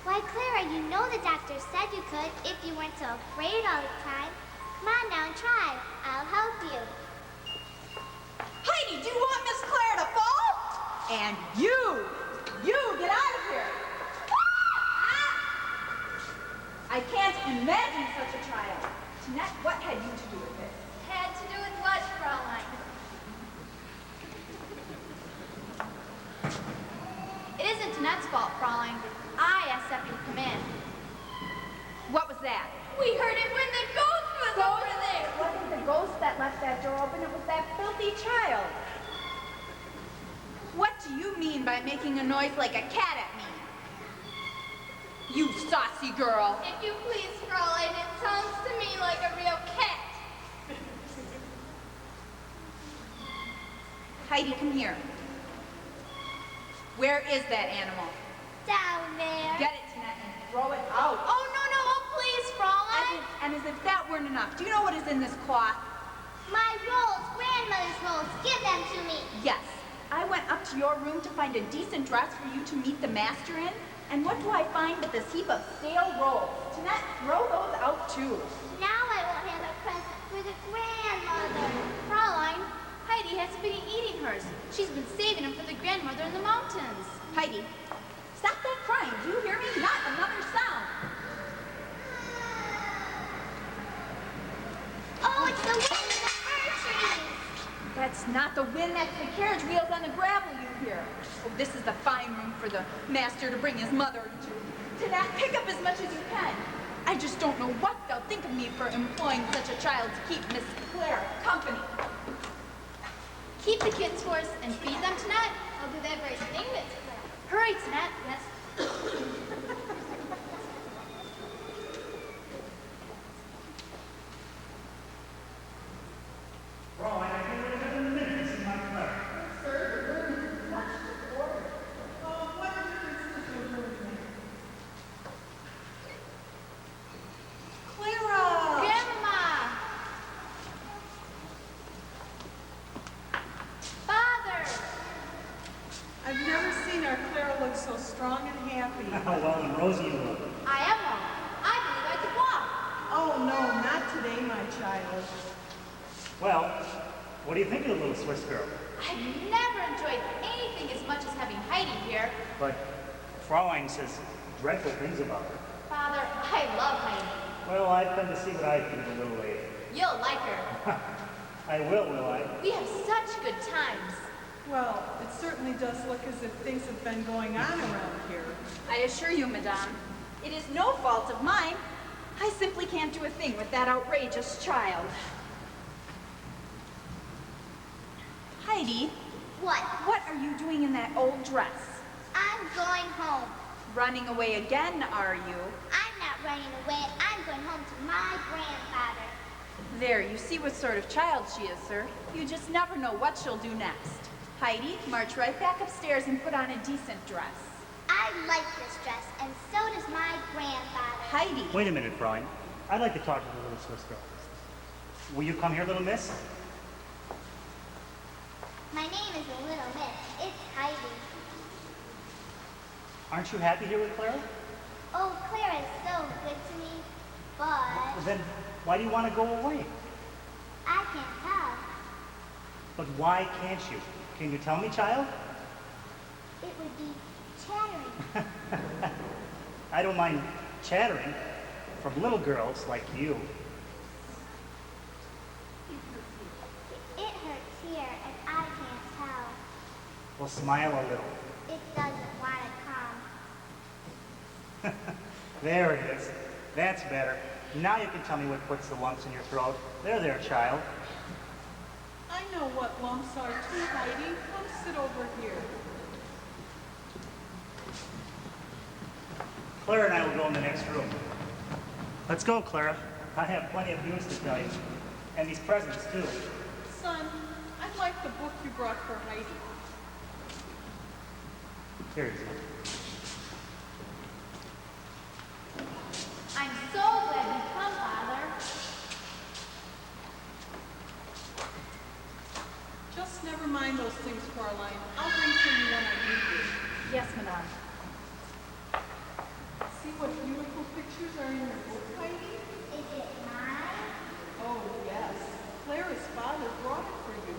Why, Clara, you know the doctor said you could if you weren't so afraid all the time. Come on now and try. I'll help you. Heidi, do you want Miss Claire to fall? And you get out of here. I can't imagine such a child. Jeanette, what had you to do with this? Had to do with what, Fraulein? It isn't Jeanette's fault, Fraulein. I asked Seppi to come in. What was that? We heard it when the ghost was over there. It wasn't the ghost that left that door open, it was that filthy child. What do you mean by making a noise like a cat at me? You saucy girl. If you please, Fraulein, it sounds to me like a real cat. Heidi, come here. Where is that animal? Down there. Get it, Jeanette, and throw it out. Oh, no, please, Fraulein. And as if that weren't enough, do you know what is in this cloth? My rolls, grandmother's rolls. Give them to me. Yes. I went up to your room to find a decent dress for you to meet the master in, and what do I find but this heap of stale rolls? Jeanette, throw those out too. Now I won't have a present for the grandmother. Fraulein, Heidi hasn't been eating hers. She's been saving them for the grandmother in the mountains. Heidi, stop that crying. Do you hear me? Not another sound. Oh, it's the wind in the fir trees. That's not the wind, that's the carriage wheels on the gravel you hear. Oh, this is the fine room for the master to bring his mother to. Jeanette, pick up as much as you can. I just don't know what they'll think of me for employing such a child to keep Miss Claire company. Keep the kids for us and feed them tonight. I'll do that very thing that's Claire. Hurry, Jeanette. Yes. Fraulein, I can't wait another minute to see my Claire. Clara! Grandma! Father! I've never seen our Clara look so strong and happy. Well, and Rosie you look. I am wrong. I believe I could walk. Oh, no, not today, my child. Well, what do you think of the little Swiss girl? I've never enjoyed anything as much as having Heidi here. But Fraulein says dreadful things about her. Father, I love Heidi. Well, I've come to see what I think a little later. You'll like her. I will I? We have such good times. Well, it certainly does look as if things have been going on around here. I assure you, Madame, it is no fault of mine. I simply can't do a thing with that outrageous child. Heidi, What? what are you doing in that old dress? I'm I'm going home. Running away again, are you? I'm not running away. I'm going home to my grandfather. There, you see what sort of child she is, sir. You just never know what she'll do next. Heidi, march right back upstairs and put on a decent dress. I like this dress, and so does my grandfather. Heidi! Wait a minute, Brian. I'd like to talk to the little Swiss girl. Will you come here, little miss? My name is a little miss. It's Heidi. Aren't you happy here with Clara? Oh, Claire is so good to me, but Well, then why do you want to go away? I can't tell. But why can't you? Can you tell me, child? It would be chattering. I don't mind chattering from little girls like you. It hurts here, and I can't tell. Well, smile a little. It doesn't want to come. There it is. That's better. Now you can tell me what puts the lumps in your throat. There, child. I know what lumps are too, Heidi. Come sit over here. Clara and I will go in the next room. Let's go, Clara. I have plenty of news to tell you. And these presents, too. Son, I'd like the book you brought for Heidi. Here it is. I'm so glad you come, Father. Just never mind those things, Caroline. I'll bring to you when I need you. Yes, madame. See what beautiful pictures are in your book, Heidi? Is it mine? Oh, yes. Clara's father brought it for you.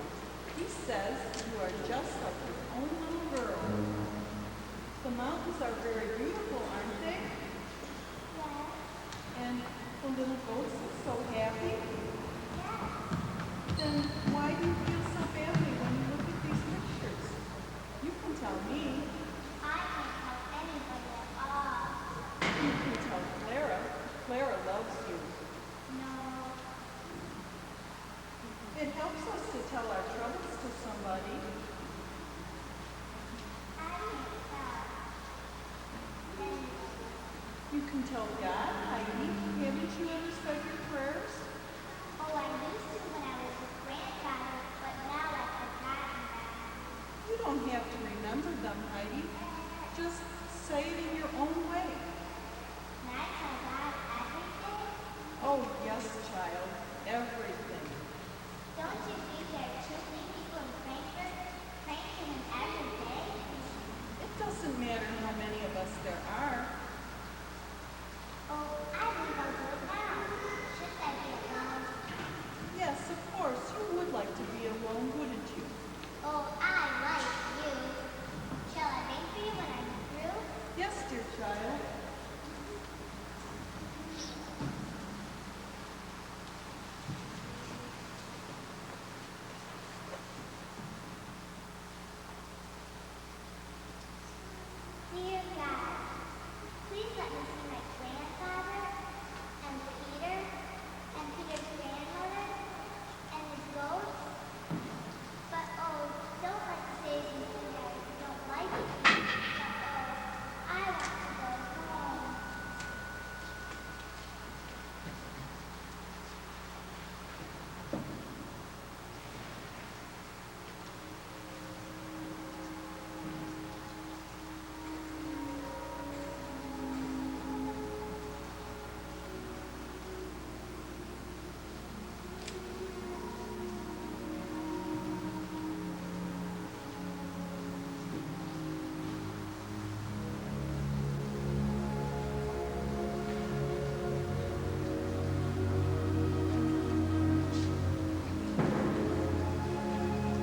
He says you are just like his own little girl. The mountains are very beautiful, aren't they? Yes. And the little goats are so happy. Yes. Then why do you feel so badly when you look at these pictures? You can tell me. I can't tell anybody at all. You can tell Clara. Clara loves you. No. It helps us to tell our troubles to somebody. I can't tell. And You can tell God, Heidi. Haven't you ever said your prayers? oh, I used to when I was with grandfather, but now I've forgotten them. You don't have to remember them, Heidi. Just say it in your own way. Can I tell God everything? Oh, yes, child. Everything. Don't you think there are too many people in Frankfurt praying to him every day? It doesn't matter how many of us there are. Oh, I believe I'll do it now. Shouldn't I be alone? Yes, of course. You would like to be alone, wouldn't you? Oh, I like you. Shall I wait for you when I'm through? Yes, dear child. Dear God, please let me see my grandfather and Peter's grandmother and his goats. But oh, don't let me say anything that you don't like it. But oh, I want to go home.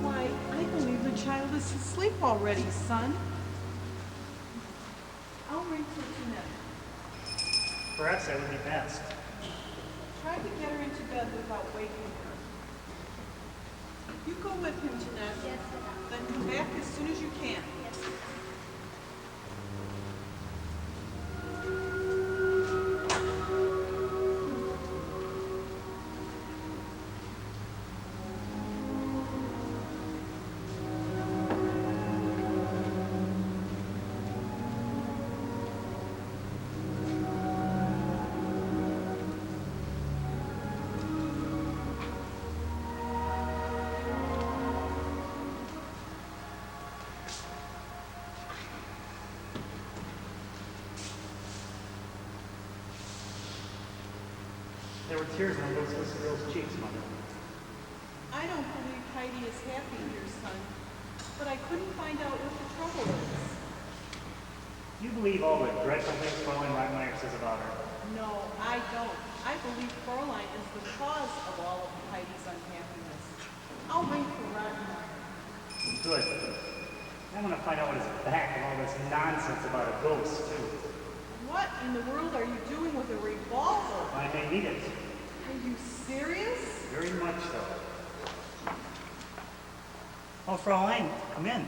Why, I believe the child is asleep already, son. I'll ring for Jeanette. Perhaps that would be best. Try to get her into bed without waking her. You go with him, Jeanette. Yes, Then come back as soon as you can. There were tears on those little girl's cheeks, Mother. I don't believe Heidi is happy here, son. But I couldn't find out what the trouble is. You believe all the dreadful things Fräulein Reitmeyer says about her? No, I don't. I believe Fräulein is the cause of all of Heidi's unhappiness. I'll wait for Rottenmeier. Good. I want to find out what is back of all this nonsense about a ghost, too. What in the world are you doing with a revolver? I may need it. Are you serious? Very much so. Oh, Fräulein, come in.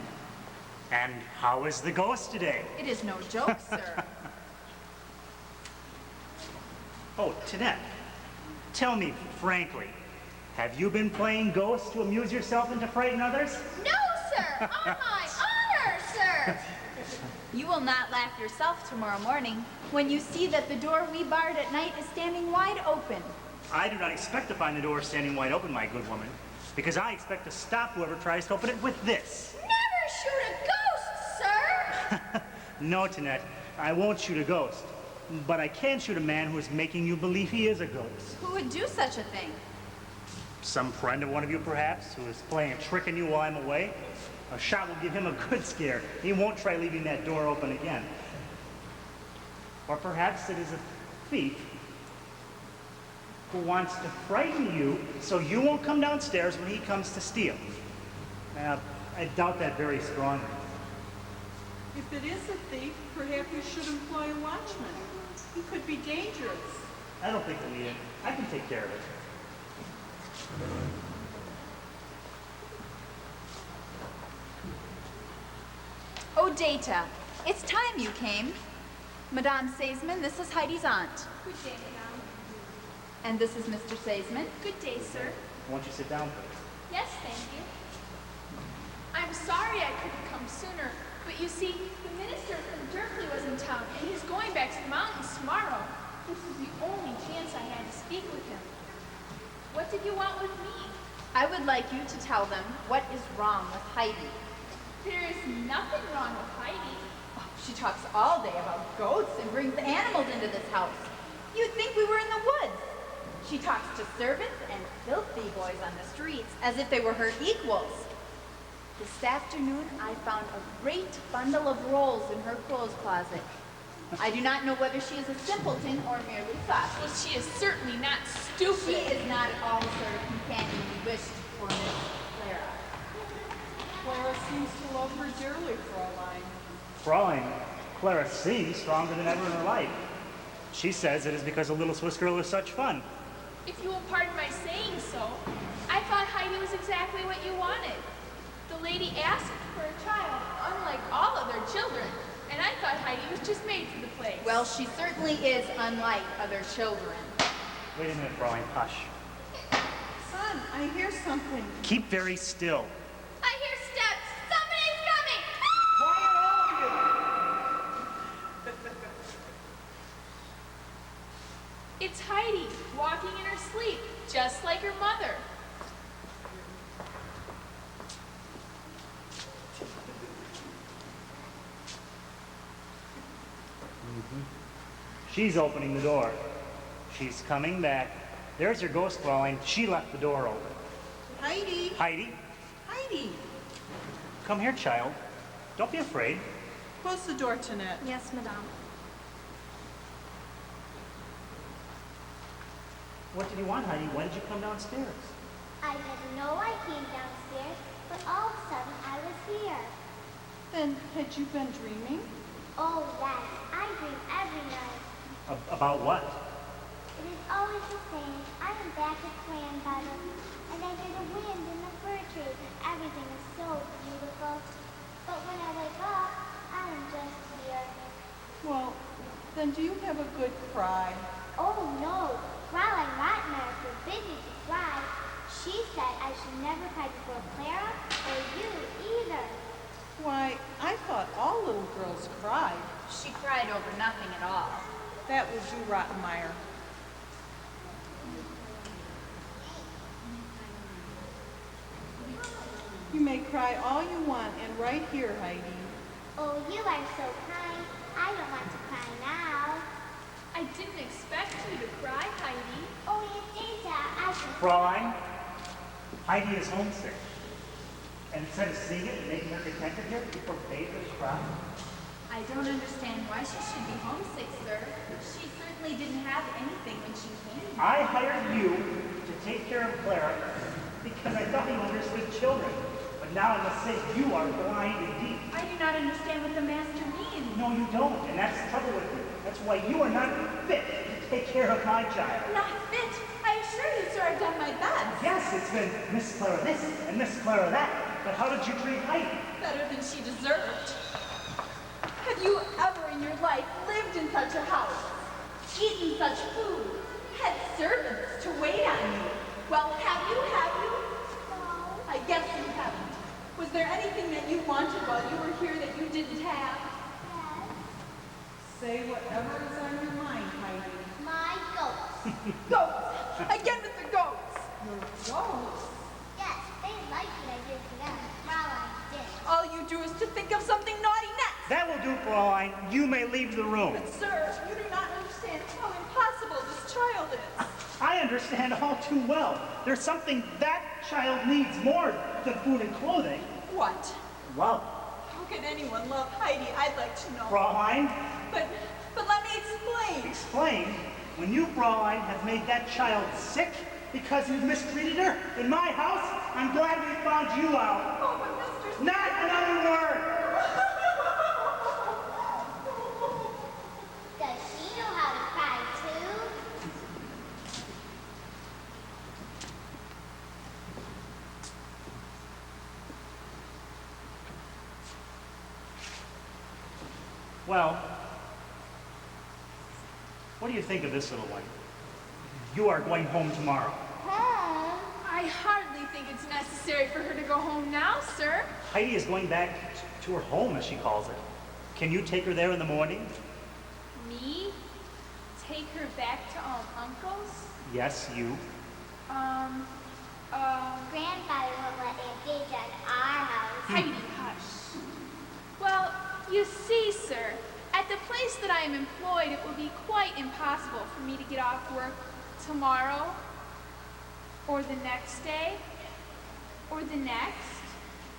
And how is the ghost today? It is no joke, sir. Oh, Tinette, tell me frankly, have you been playing ghost to amuse yourself and to frighten others? No, sir! On my honor, sir! You will not laugh yourself tomorrow morning when you see that the door we barred at night is standing wide open. I do not expect to find the door standing wide open, my good woman, because I expect to stop whoever tries to open it with this. Never shoot a ghost, sir! No, Tinette, I won't shoot a ghost, but I can shoot a man who is making you believe he is a ghost. Who would do such a thing? Some friend of one of you, perhaps, who is playing a trick on you while I'm away. A shot will give him a good scare. He won't try leaving that door open again. Or perhaps it is a thief who wants to frighten you so you won't come downstairs when he comes to steal. I doubt that very strongly. If it is a thief, perhaps you should employ a watchman. He could be dangerous. I don't think we'll need it. I can take care of it. Oh, Data, it's time you came. Madame Seisman, this is Heidi's aunt. Good day, madame. And this is Mr. Seisman. Good day, sir. Won't you sit down, please? Yes, thank you. I'm sorry I couldn't come sooner, but you see, the minister from Derkley was in town, and he's going back to the mountains tomorrow. This was the only chance I had to speak with him. What did you want with me? I would like you to tell them what is wrong with Heidi. There is nothing wrong with Heidi. Oh, she talks all day about goats and brings animals into this house. You'd think we were in the woods. She talks to servants and filthy boys on the streets as if they were her equals. This afternoon, I found a great bundle of rolls in her clothes closet. I do not know whether she is a simpleton or merely thoughtful. Well, she is certainly not stupid. She is not at all the sort of companion we wished for Miss Clara. Clara seems to love her dearly, Fräulein. Fräulein, Clara seems stronger than ever in her life. She says it is because the little Swiss girl is such fun. If you will pardon my saying so, I thought Heidi was exactly what you wanted. The lady asked for a child, unlike all other children, and I thought Heidi was just made for the place. Well, she certainly is unlike other children. Wait a minute, Fräulein, hush. Son, I hear something. Keep very still. I hear steps! Somebody's coming! Quiet, all of you! It's Heidi, walking in her sleep, just like her mother. She's opening the door. She's coming back. There's your ghost, Fräulein. She left the door open. Heidi! Heidi, Heidi! come here, child. Don't be afraid. Close the door, Tinette. Yes, madame. What did you want, Heidi? Why did you come downstairs? I didn't know I came downstairs, but all of a sudden I was here. Then, had you been dreaming? Oh, yes, I dream every night. About what? It is always the same. I am back at Clan Bottom, and I hear the wind in the fir trees, and everything is so beautiful. But when I wake up, I am just here. Well, then do you have a good cry? Oh, no. Fräulein Ratner forbids me to cry. She said I should never cry before Clara or you either. Why, I thought all little girls cried. She cried over nothing at all. That was you, Rottenmeier. You may cry all you want, and right here, Heidi. Oh, you are so kind. I don't want to cry now. I didn't expect you to cry, Heidi. Oh, it's Fräulein, Heidi is homesick. And instead of seeing it and making her contented here, you forbade her to cry. I don't understand why she should be homesick, sir. She certainly didn't have anything when she came. I hired you to take care of Clara because I thought you understood children. But now I must say you are blind indeed. I do not understand what the master means. No, you don't, and that's the trouble with you. That's why you are not fit to take care of my child. Not fit? I assure you, sir, I've done my best. Yes, it's been Miss Clara this and Miss Clara that. But how did you treat Heidi? Better than she deserved. Have you ever in your life lived in such a house, eaten such food, had servants to wait on you? Well, have you? No. I guess you haven't. Was there anything that you wanted while you were here that you didn't have? Yes. Say whatever is on your mind, Heidi. My goats. Goats! Again with the goats! Your goats? Yes, they liked what I did for them. Fräulein didn't. All you do is to think of something naughty next. That will do, Fräulein. You may leave the room. But sir, you do not understand how impossible this child is. I understand all too well. There's something that child needs more than food and clothing. What? Love. How could anyone love Heidi? I'd like to know. Fräulein, But let me explain. explain. When you, Fräulein, have made that child sick because you've mistreated her in my house, I'm glad we found you out. Oh, but Mr. Not another word. Does she know how to cry too? Well, what do you think of this little one? You are going home tomorrow. Home? I hardly think it's necessary for her to go home now, sir. Heidi is going back to her home, as she calls it. Can you take her there in the morning? Me? Take her back to Uncle's? Yes, you. Grandfather won't let me engage at our house. Heidi, hush. Well, you see, sir, at the place that I am employed, it will be quite impossible for me to get off work tomorrow, or the next day, or the next,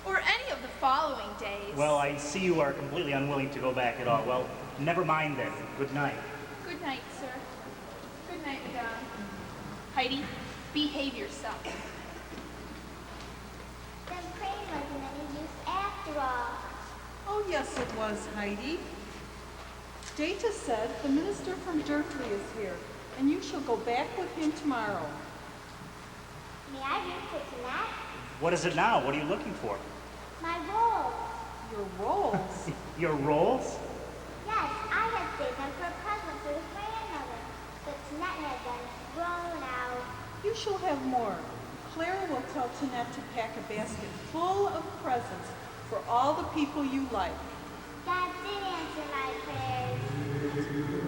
or any of the following days. Well, I see you are completely unwilling to go back at all. Well, never mind then. Good night. Good night, sir. Good night, Madame. Heidi, behave yourself. Then praying wasn't any use after all. Oh, yes, it was, Heidi. Data said the minister from Durfee is here, and you shall go back with him tomorrow. May I read for tonight? What is it now? What are you looking for? My rolls. Your rolls? Your rolls? Yes, I had saved them for a present for his grandmother. But Tinette had them thrown out. You shall have more. Clara will tell Tinette to pack a basket full of presents for all the people you like. God did answer my prayers.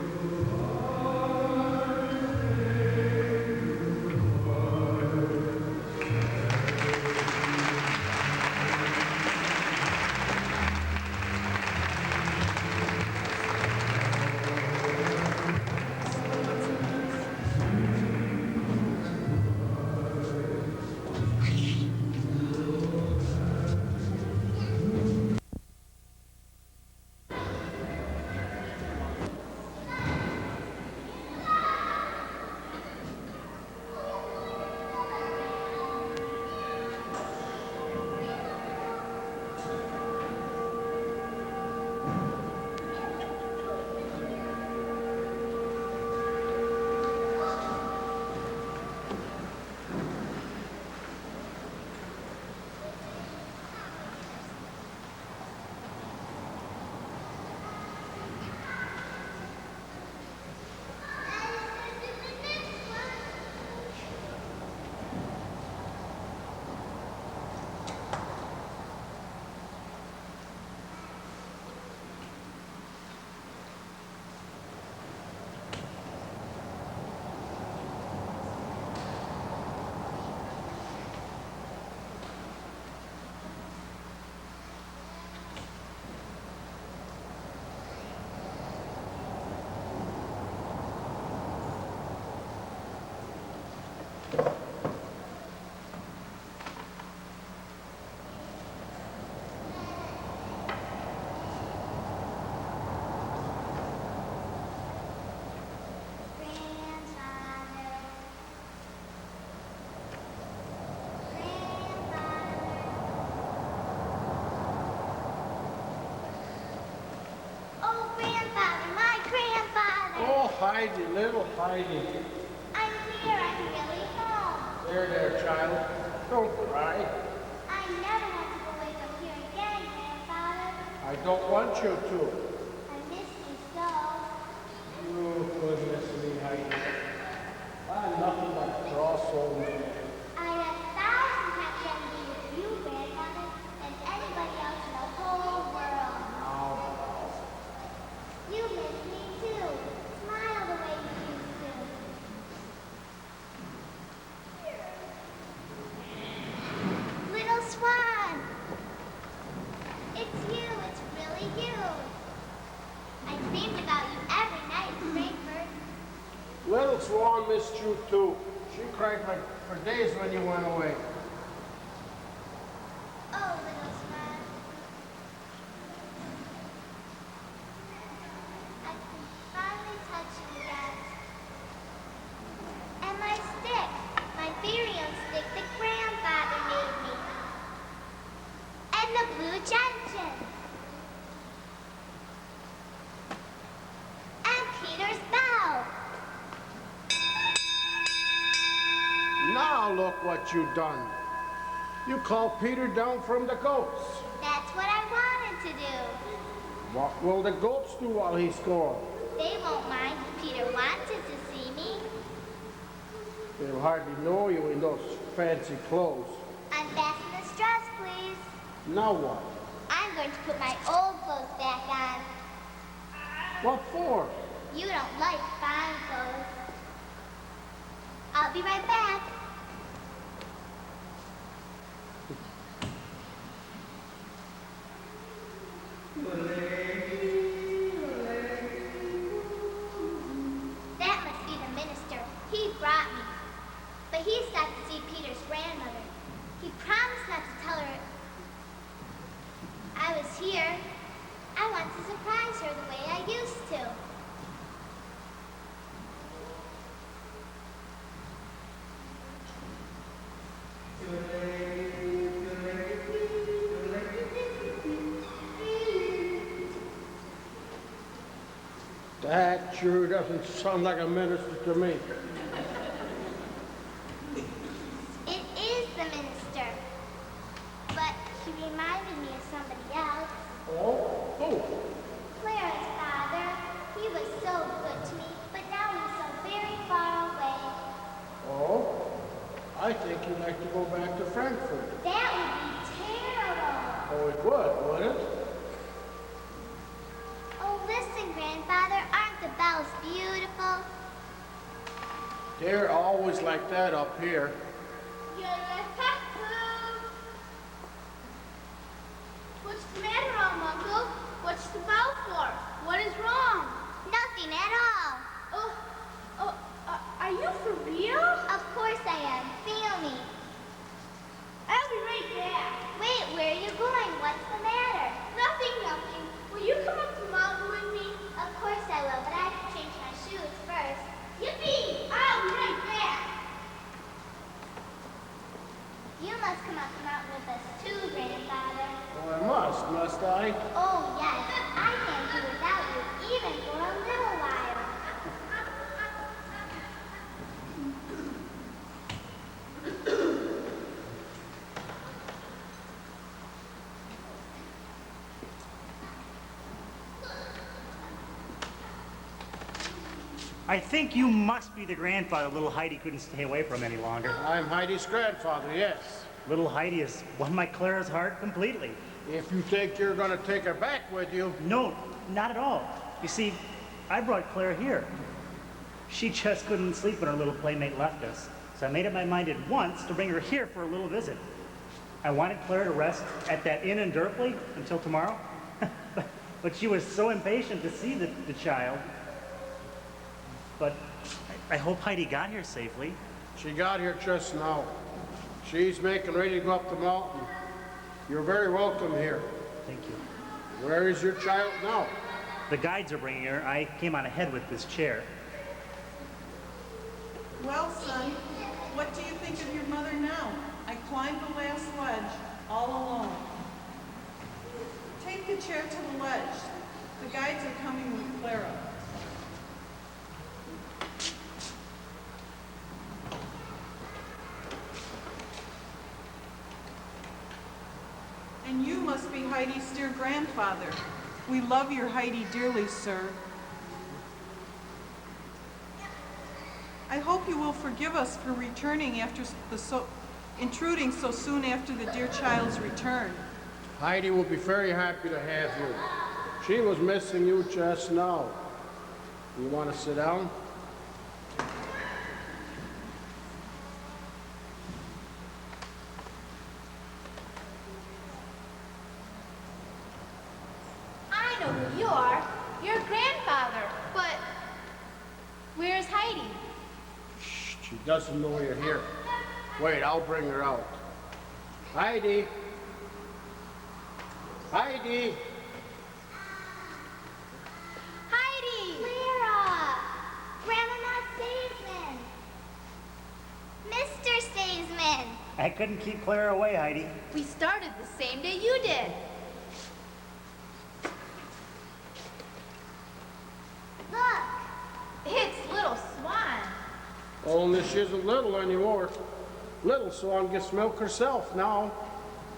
Heidi, little Heidi. I'm here. I'm really home. There, child. Don't cry. I never want to go away from here again, Grandfather. I don't want you to. I miss you so. You goodness me, Heidi. I'm nothing but a cross old man. I'm 1,000 times better be with you, Grandfather, than anybody else in the whole world. Now, You miss me too. Smile the way you used to. Little Swan! It's you. It's really you. I dreamed about you every night in Frankfurt. little Swan missed you too. She cried like for days when you went away. Oh, little Swan. I can finally touch you again. And my stick, my very own stick that Grandfather made me. And the blue gentian. And Peter's bell. Now look what you done. You called Peter down from the goats. That's what I wanted to do. What will the goats do while he's gone? They won't mind if Peter wanted to see me. They'll hardly know you in those fancy clothes. Unfasten the straws, please. Now what? I'm going to put my old clothes back on. What for? You don't like fine clothes. I'll be right back. That must be the minister. He brought me. But he stopped to see Peter's grandmother. He promised not to tell her I was here. I want to surprise her the way I used to. That sure doesn't sound like a minister to me. It is the minister. But he reminded me of somebody else. Oh? Who? Clara's father. He was so good to me, but now he's so very far away. Oh? I think you'd like to go back to Frankfurt. That would be terrible. Oh, it would, wouldn't it? Oh, listen, Grandfather, aren't the bells beautiful? They're always like that up here. What's the matter, Uncle? What's the bell for? What is wrong? Nothing at all. Are you for real? Of course I am. Feel me. I'll be right back. Wait, where are you going? What's the matter? Nothing. Will you come up the mountain with me? Of course I will, but I have to change my shoes first. Yippee! I'll be right back. You must come up the mountain with us too, Grandfather. Oh, I must I? Oh, yes. I can't do without you, even for a little while. I think you must be the grandfather little Heidi couldn't stay away from any longer. I'm Heidi's grandfather, yes. Little Heidi has won my Clara's heart completely. If you think you're going to take her back with you, No, not at all. You see, I brought Clara here. She just couldn't sleep when her little playmate left us. So I made up my mind at once to bring her here for a little visit. I wanted Clara to rest at that inn in Derpley until tomorrow. but she was so impatient to see the child. But I hope Heidi got here safely. she got here just now. She's making ready to go up the mountain. You're very welcome here. Thank you. Where is your child now? The guides are bringing her. I came on ahead with this chair. Well, son, what do you think of your mother now? I climbed the last ledge all alone. Take the chair to the ledge. The guides are coming with Clara. Heidi's dear grandfather. We love your Heidi dearly, sir. I hope you will forgive us for returning after intruding so soon after the dear child's return. Heidi will be very happy to have you. She was missing you just now. You want to sit down? I know who you are. Your grandfather. But where's Heidi? Shh, she doesn't know you're here. Wait, I'll bring her out. Heidi! Heidi! Heidi! Clara! Grandma Staisman! Mr. Staisman! I couldn't keep Clara away, Heidi. We started the same day you did. Look! It's Little Swan. Only she isn't little anymore. Little Swan gets milk herself now.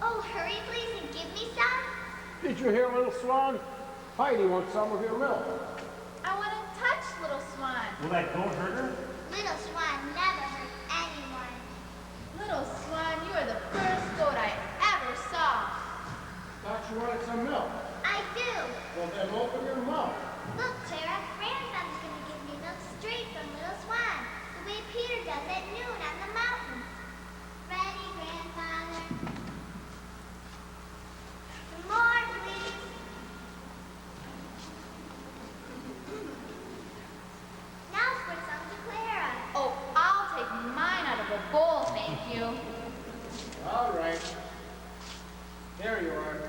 Oh, hurry please and give me some. Did you hear, Little Swan? Heidi wants some of your milk. I want to touch Little Swan. Will that goat hurt her? Little Swan never hurt anyone. Little Swan, you are the first goat I ever saw. Thought you wanted some milk. I do. Well, then open your mouth. Look, Clara, Grandfather's gonna give me milk straight from Little Swan, the way Peter does at noon on the mountain. Ready, Grandfather? Some more, please. Now squirt some to Clara. Oh, I'll take mine out of a bowl, thank you. All right. Here you are.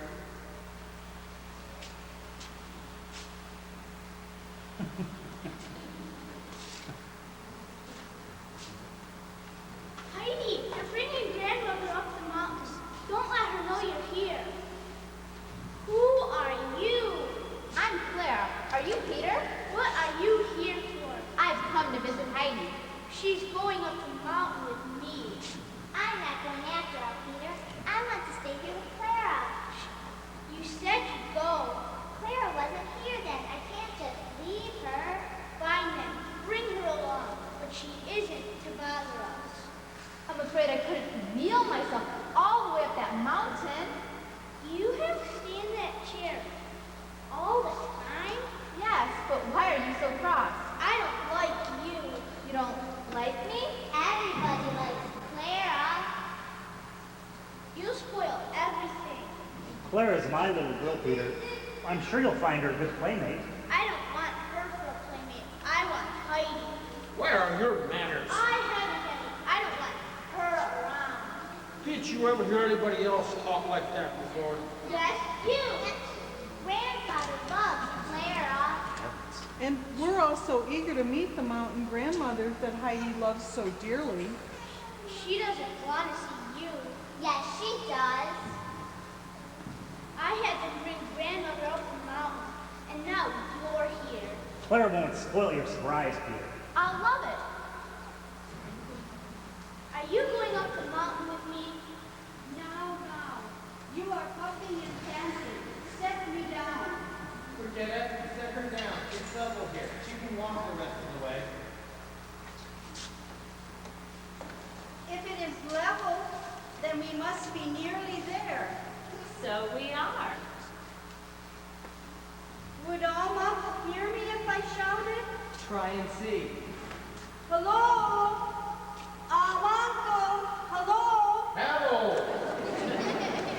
Heidi, you're bringing Grandmother up the mountain. Don't let her know you're here. Who are you? I'm Claire. Are you Peter? What are you here for? I've come to visit Heidi. She's going up the mountain with me. I'm not going after her, Peter. I want to stay here with Clara. You said you'd go. Clara wasn't here then. I can't just leave her. Fine then. Bring her along. But she isn't to bother us. I'm afraid I couldn't wheel myself all the way up that mountain. You have to stay in that chair all the time? Yes, but why are you so cross? I don't like you. You don't like me? Everybody likes Clara. You spoil everything. Clara's my little girl, Peter. I'm sure you'll find her a good playmate. I don't want her for a playmate. I want Heidi. Where are your manners? I haven't any. I don't want her around. Did you ever hear anybody else talk like that before? Just you. Grandfather loves Clara. And we're also eager to meet the mountain grandmother that Heidi loves so dearly. She doesn't want to see you. Yes, she does. I had to bring Grandmother up the mountain, and now you're here. Clara won't spoil your surprise, Peter. I'll love it. Are you going up the mountain with me? No. You are puffing and panting. Set me down. Forget it. Set her down. It's level here. She can walk the rest of the way. If it is level, then we must be nearly there. So we are. Would Alma hear me if I shouted? Try and see. Hello? Almanco, hello? Hello!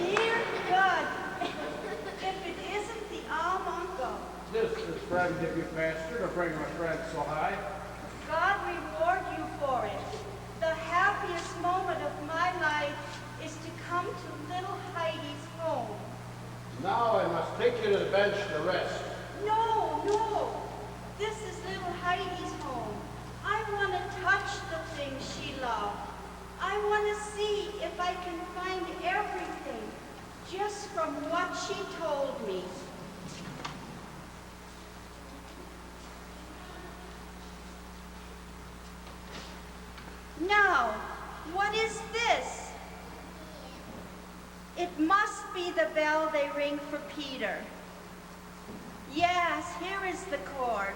Dear God, if it isn't the Almanco, This is friend Dippy Pastor to bring my friend so high. God reward you for it. The happiest moment of my life is to come to little Heidi's home. Now I must take you to the bench to rest. No. This is little Heidi's home. I want to touch the things she loved. I want to see if I can find everything just from what she told me. Now, what is this? It must be the bell they ring for Peter. Yes, here is the cord.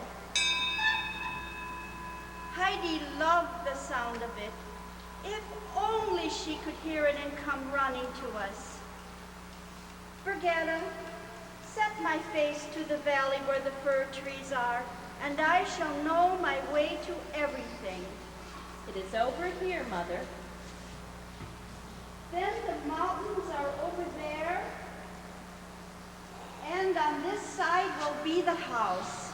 Heidi loved the sound of it. If only she could hear it and come running to us. Brigetta, set my face to the valley where the fir trees are, and I shall know my way to everything. It is over here, Mother. Then the mountains are over there, and on this side will be the house.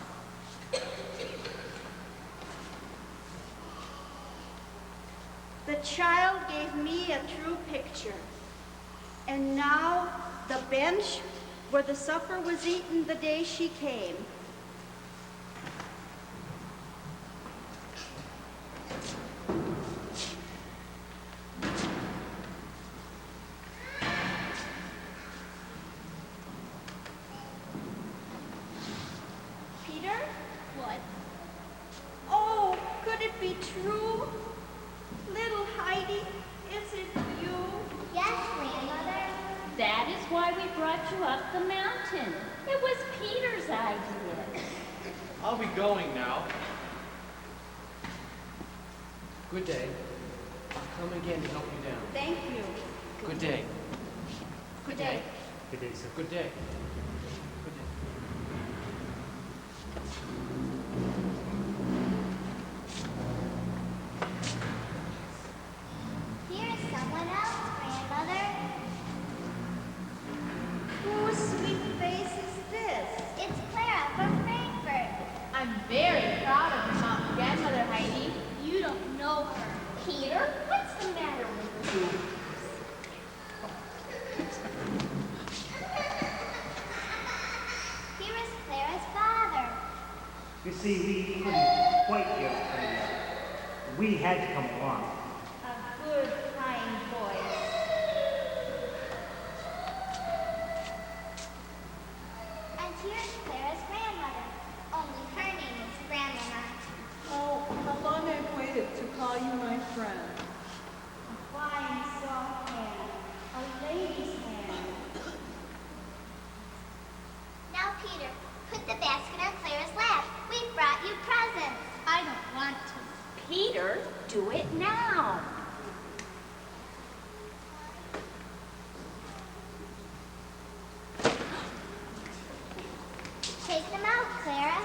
The child gave me a true picture. And now the bench where the supper was eaten the day she came. Peter? What? Oh, could it be true? Little Heidi, is it you? Yes, grandmother. That is why we brought you up the mountain. It was Peter's idea. I'll be going now. Good day. I'll come again to help you down. Thank you. Good day. Good day. Good day, sir. Good day. Good day. Here is someone else, grandmother. Whose sweet face is this? It's Clara from Frankfurt. I'm very proud of your mom, grandmother Heidi. You don't know her. Peter, what's the matter with you? Here is Clara's father. You see, we couldn't quite give her. We had to come along. A good, kind voice. And here is Clara's grandmother. Only her name is Grandmama. Oh, how long I've waited to call you my friend. A fine, soft hand. A lady's hand. Now, Peter, put the basket on Clara's lap. We've brought you presents. I don't want to. Peter, do it now. Take them out, Clara.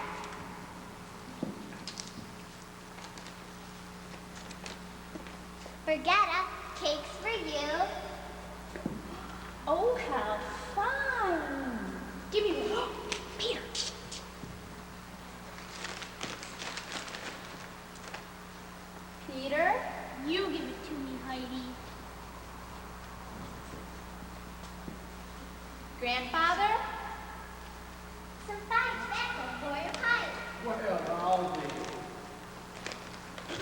Brigetta, cakes for you. Oh, how fun. Give me one. Peter. Peter? You give it to me, Heidi. Grandfather? Some fine tobacco for your pipe. Well, I'll be.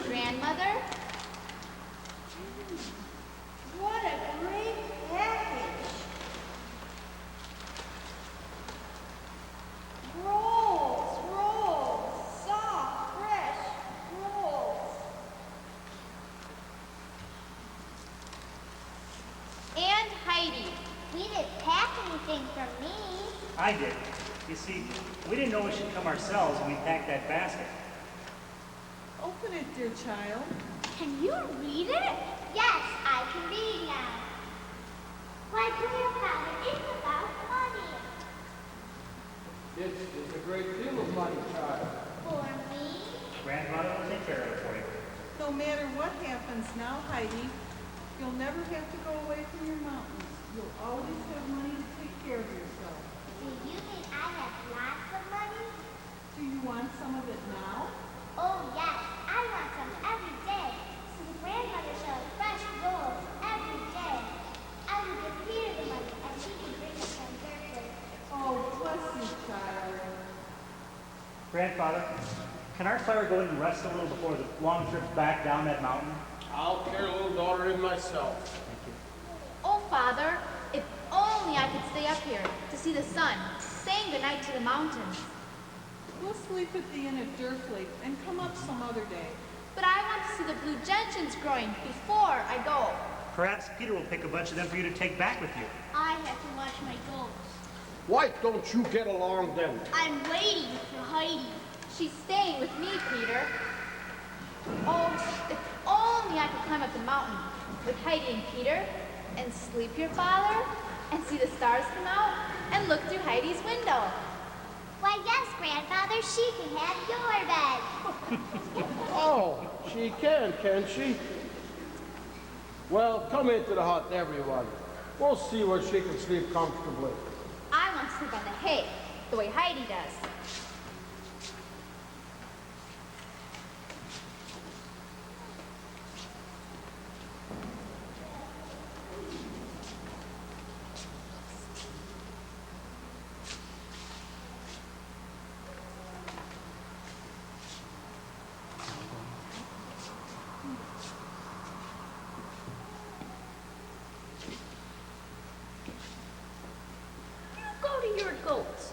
Grandmother? What a great package. Rolls, rolls, soft, fresh rolls. And Heidi. We didn't pack anything for me. I did. You see, we didn't know we should come ourselves when we packed that basket. Open it, dear child. Can you read it? Yes, I can read now. Why, Grandfather, it's about money. It's a great deal of money, child. For me? Grandmother will take care of it for you. No matter what happens now, Heidi, you'll never have to go away from your mountains. You'll always have money to take care of yourself. Do you mean I have lots of money? Do you want some of it now? Oh, yes. I want some every day. So the grandmother shall have fresh rolls every day. I will give Peter the money and he can bring us some Berkeley. Oh, bless you, child. Grandfather, can our Clara go in and rest a little before the long trip back down that mountain? I'll carry a little daughter in myself. Thank you. Oh, Father, if only I could stay up here to see the sun, saying goodnight to the mountains. We'll sleep at the inn at Durfleet and come up some other day. But I want to see the blue gentians growing before I go. Perhaps Peter will pick a bunch of them for you to take back with you. I have to watch my goats. Why don't you get along then? I'm waiting for Heidi. She's staying with me, Peter. Oh, if only I could climb up the mountain with Heidi and Peter and sleep here, Father, and see the stars come out and look through Heidi's window. Why, yes, Grandfather, she can have your bed. Oh, she can she? Well, come into the hut, everyone. We'll see where she can sleep comfortably. I want to sleep on the hay, the way Heidi does. Go to your goats.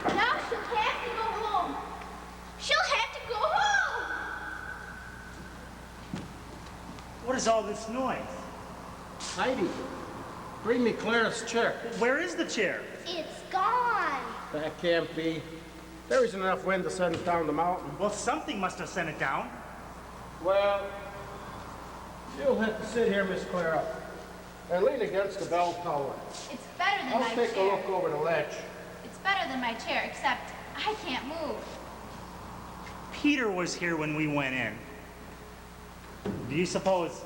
Now she'll have to go home. She'll have to go home. What is all this noise? Heidi, bring me Clara's chair. Where is the chair? It's gone. That can't be. There isn't enough wind to send it down the mountain. Well, something must have sent it down. Well, you'll have to sit here, Miss Clara, and lean against the bell tower. It's better than I'll my take a chair. look over the ledge. It's better than my chair, except I can't move. Peter was here when we went in. Do you suppose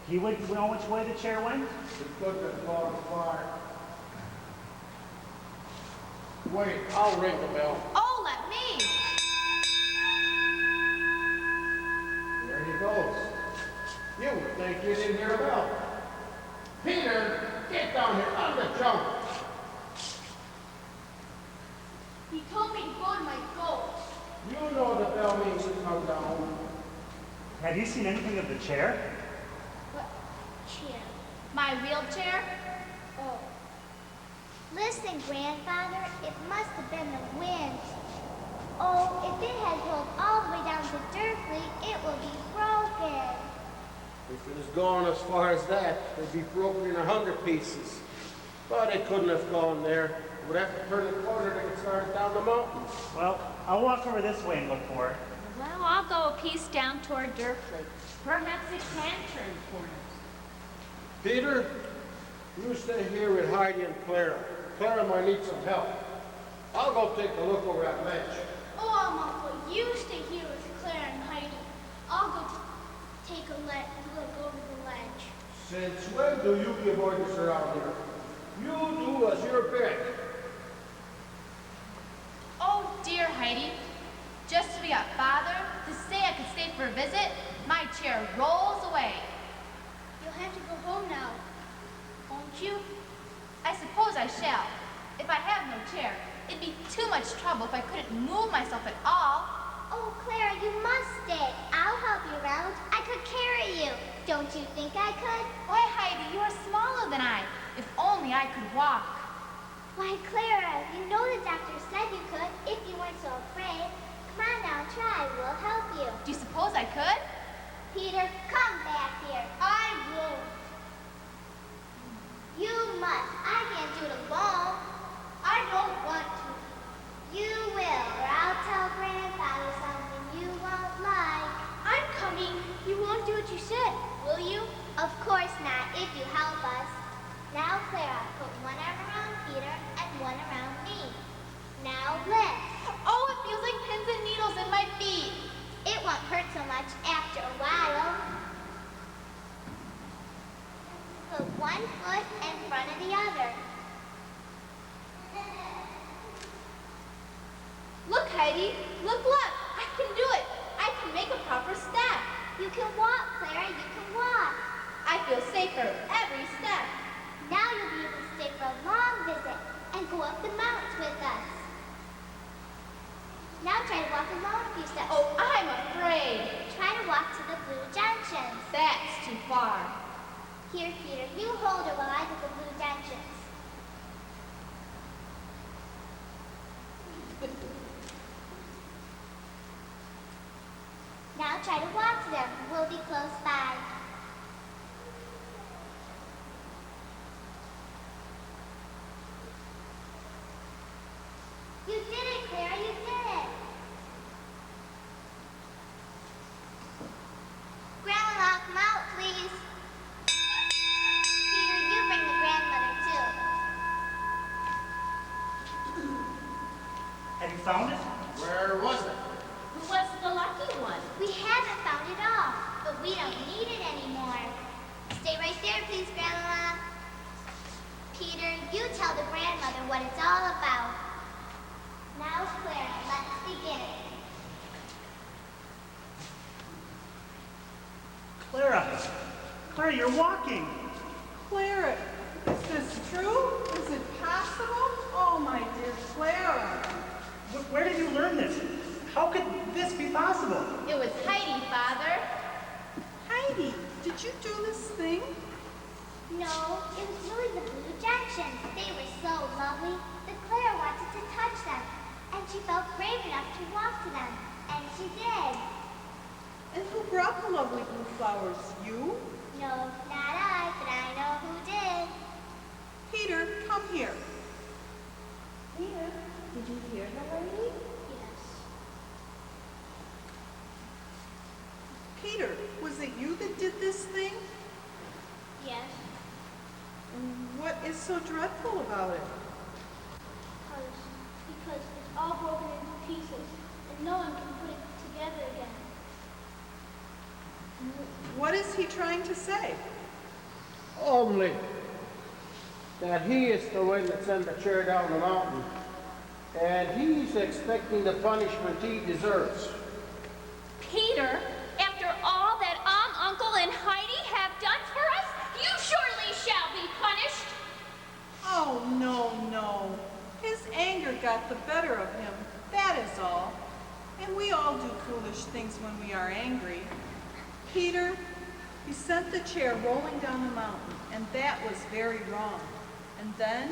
he would know which way the chair went? It couldn't have gone far. Wait, I'll ring the bell. Oh, let me! There he goes. You would think you didn't hear a bell. Peter, get down here on the jump. He told me to go to my goats. You know the bell means to come down. Have you seen anything of the chair? What chair? My wheelchair? Oh. Listen, Grandfather, it must have been the wind. Oh, if it had rolled all the way down to Durfee, it will be broken. If it has gone as far as that, it'd be broken in 100 pieces. But it couldn't have gone there. It would have to turn the corner to get started down the mountain. Well, I'll walk over this way and look for it. Well, I'll go a piece down toward Durfee. Perhaps it can turn corners. Peter, you stay here with Heidi and Clara. Clara might need some help. I'll go take a look over that ledge. Oh, Uncle, you stay here with Claire and Heidi. I'll go take a look over the ledge. Since when do you give orders around here? You do as you're bid. Oh, dear Heidi. Just to be a father, to say I could stay for a visit, my chair rolls away. You'll have to go home now, won't you? I suppose I shall. If I have no chair, it'd be too much trouble if I couldn't move myself at all. Oh, Clara, you must stay. I'll help you around. I could carry you. Don't you think I could? Why, Heidi, you are smaller than I. If only I could walk. Why, Clara, you know the doctor said you could if you weren't so afraid. Come on now, try. We'll help you. Do you suppose I could? Peter, come back here. I won't. You must. I can't do it alone. I don't want to. You will, or I'll tell Grandfather something you won't like. I'm coming. You won't do what you said, will you? Of course not, if you help us. Now, Clara, put one arm around Peter and one around me. Now lift. Oh, it feels like pins and needles in my feet. It won't hurt so much after a while. Put one foot in front of the other. Heidi. Look, look. I can do it. I can make a proper step. You can walk, Clara, you can walk. I feel safer every step. Now you'll be able to stay for a long visit and go up the mountains with us. Now try to walk alone a few steps. Oh, I'm afraid. Try to walk to the blue junctions. That's too far. Here, Peter, you hold her while I do the blue junctions. Now try to walk to them. We'll be close by. You did it, Clara, you did it. Grandma, come out, please. Peter, you bring the grandmother, too. Have you found it? Where was it? Who was the lucky one? We haven't found it all, but we don't need it anymore. Stay right there, please, Grandma. Peter, you tell the grandmother what it's all about. Now, Clara, let's begin. Clara, you're walking. Clara, is this true? Is it possible? Oh, my dear Clara. Where did you learn this? How could this be possible? It was Heidi, Father. Heidi, did you do this thing? No, it was really the blue junctions. They were so lovely that Clara wanted to touch them, and she felt brave enough to walk to them, and she did. And who brought the lovely blue flowers? You? No, not I, but I know who did. Peter, come here. Peter, did you hear the lady? Yes. Peter, was it you that did this thing? Yes, What is so dreadful about it? because it's all broken into pieces, and no one can put it together again. What is he trying to say? Only that he is the one that sent the chair down the mountain, and he's expecting the punishment he deserves. Peter, after all that Uncle and Heidi have done for us, you surely shall be punished. Oh, no. His anger got the better of him, that is all. And we all do foolish things when we are angry. Peter, you sent the chair rolling down the mountain, and that was very wrong. And then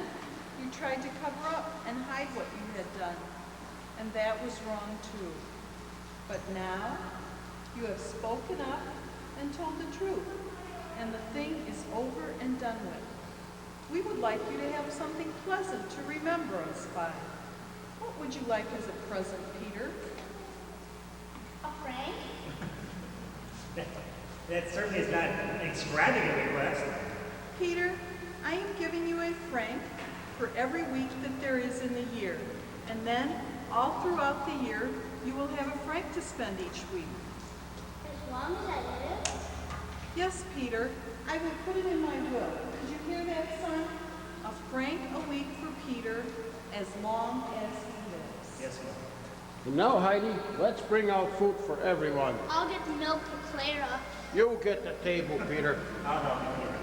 you tried to cover up and hide what you had done, and that was wrong too. But now you have spoken up and told the truth, and the thing is over and done with. We would like you to have something pleasant to remember us by. What would you like as a present, Peter? A franc? That certainly is not an extravagant request. Peter, I am giving you a franc for every week that there is in the year. And then, all throughout the year, you will have a franc to spend each week. As long as I live? Yes, Peter, I will put it in my will. Did you hear that, son? A franc a week for Peter, as long as he lives. Yes, ma'am. And now, Heidi, let's bring out food for everyone. I'll get the milk for Clara. You get the table, Peter. I'll help you here.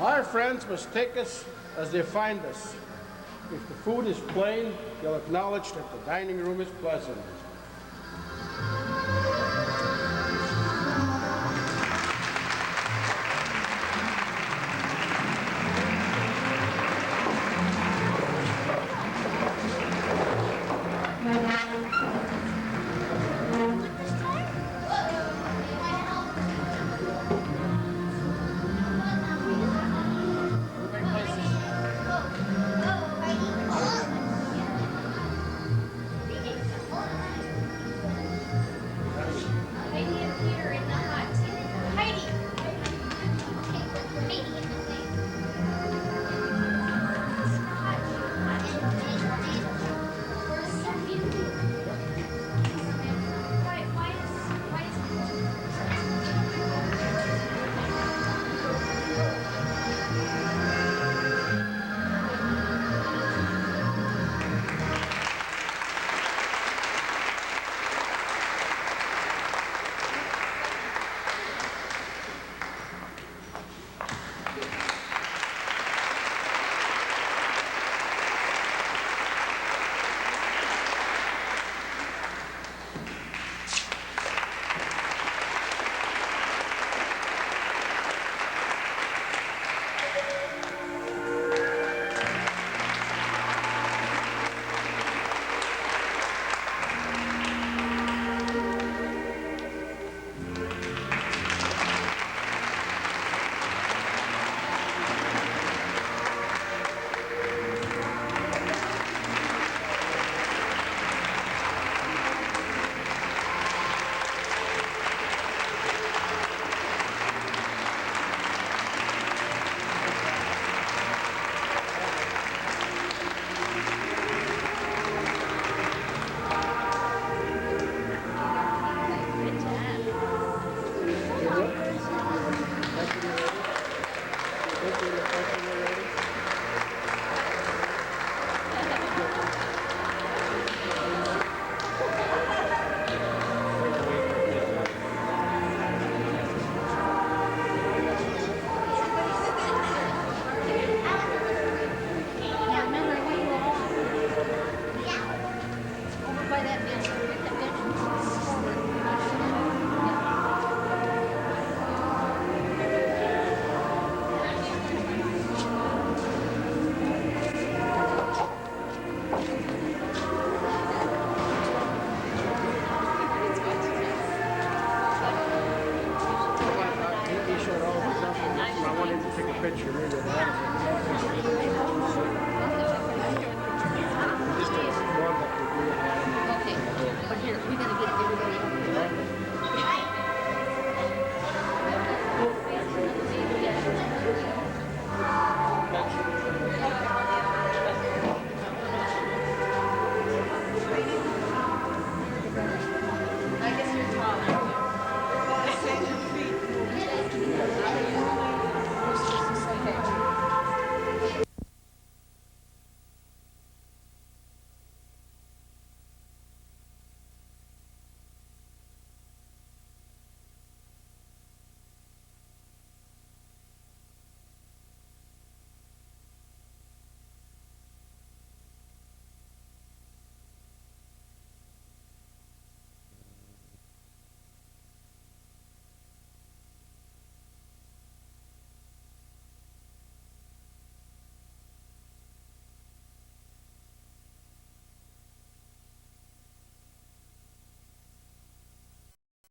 Our friends must take us as they find us. If the food is plain, they'll acknowledge that the dining room is pleasant. Heidi and Peter in the hut. Heidi! Okay, put Heidi in the thing. It's in the hut. Where's Sophie? Why He showed all the stuff. I wanted to take a picture of it.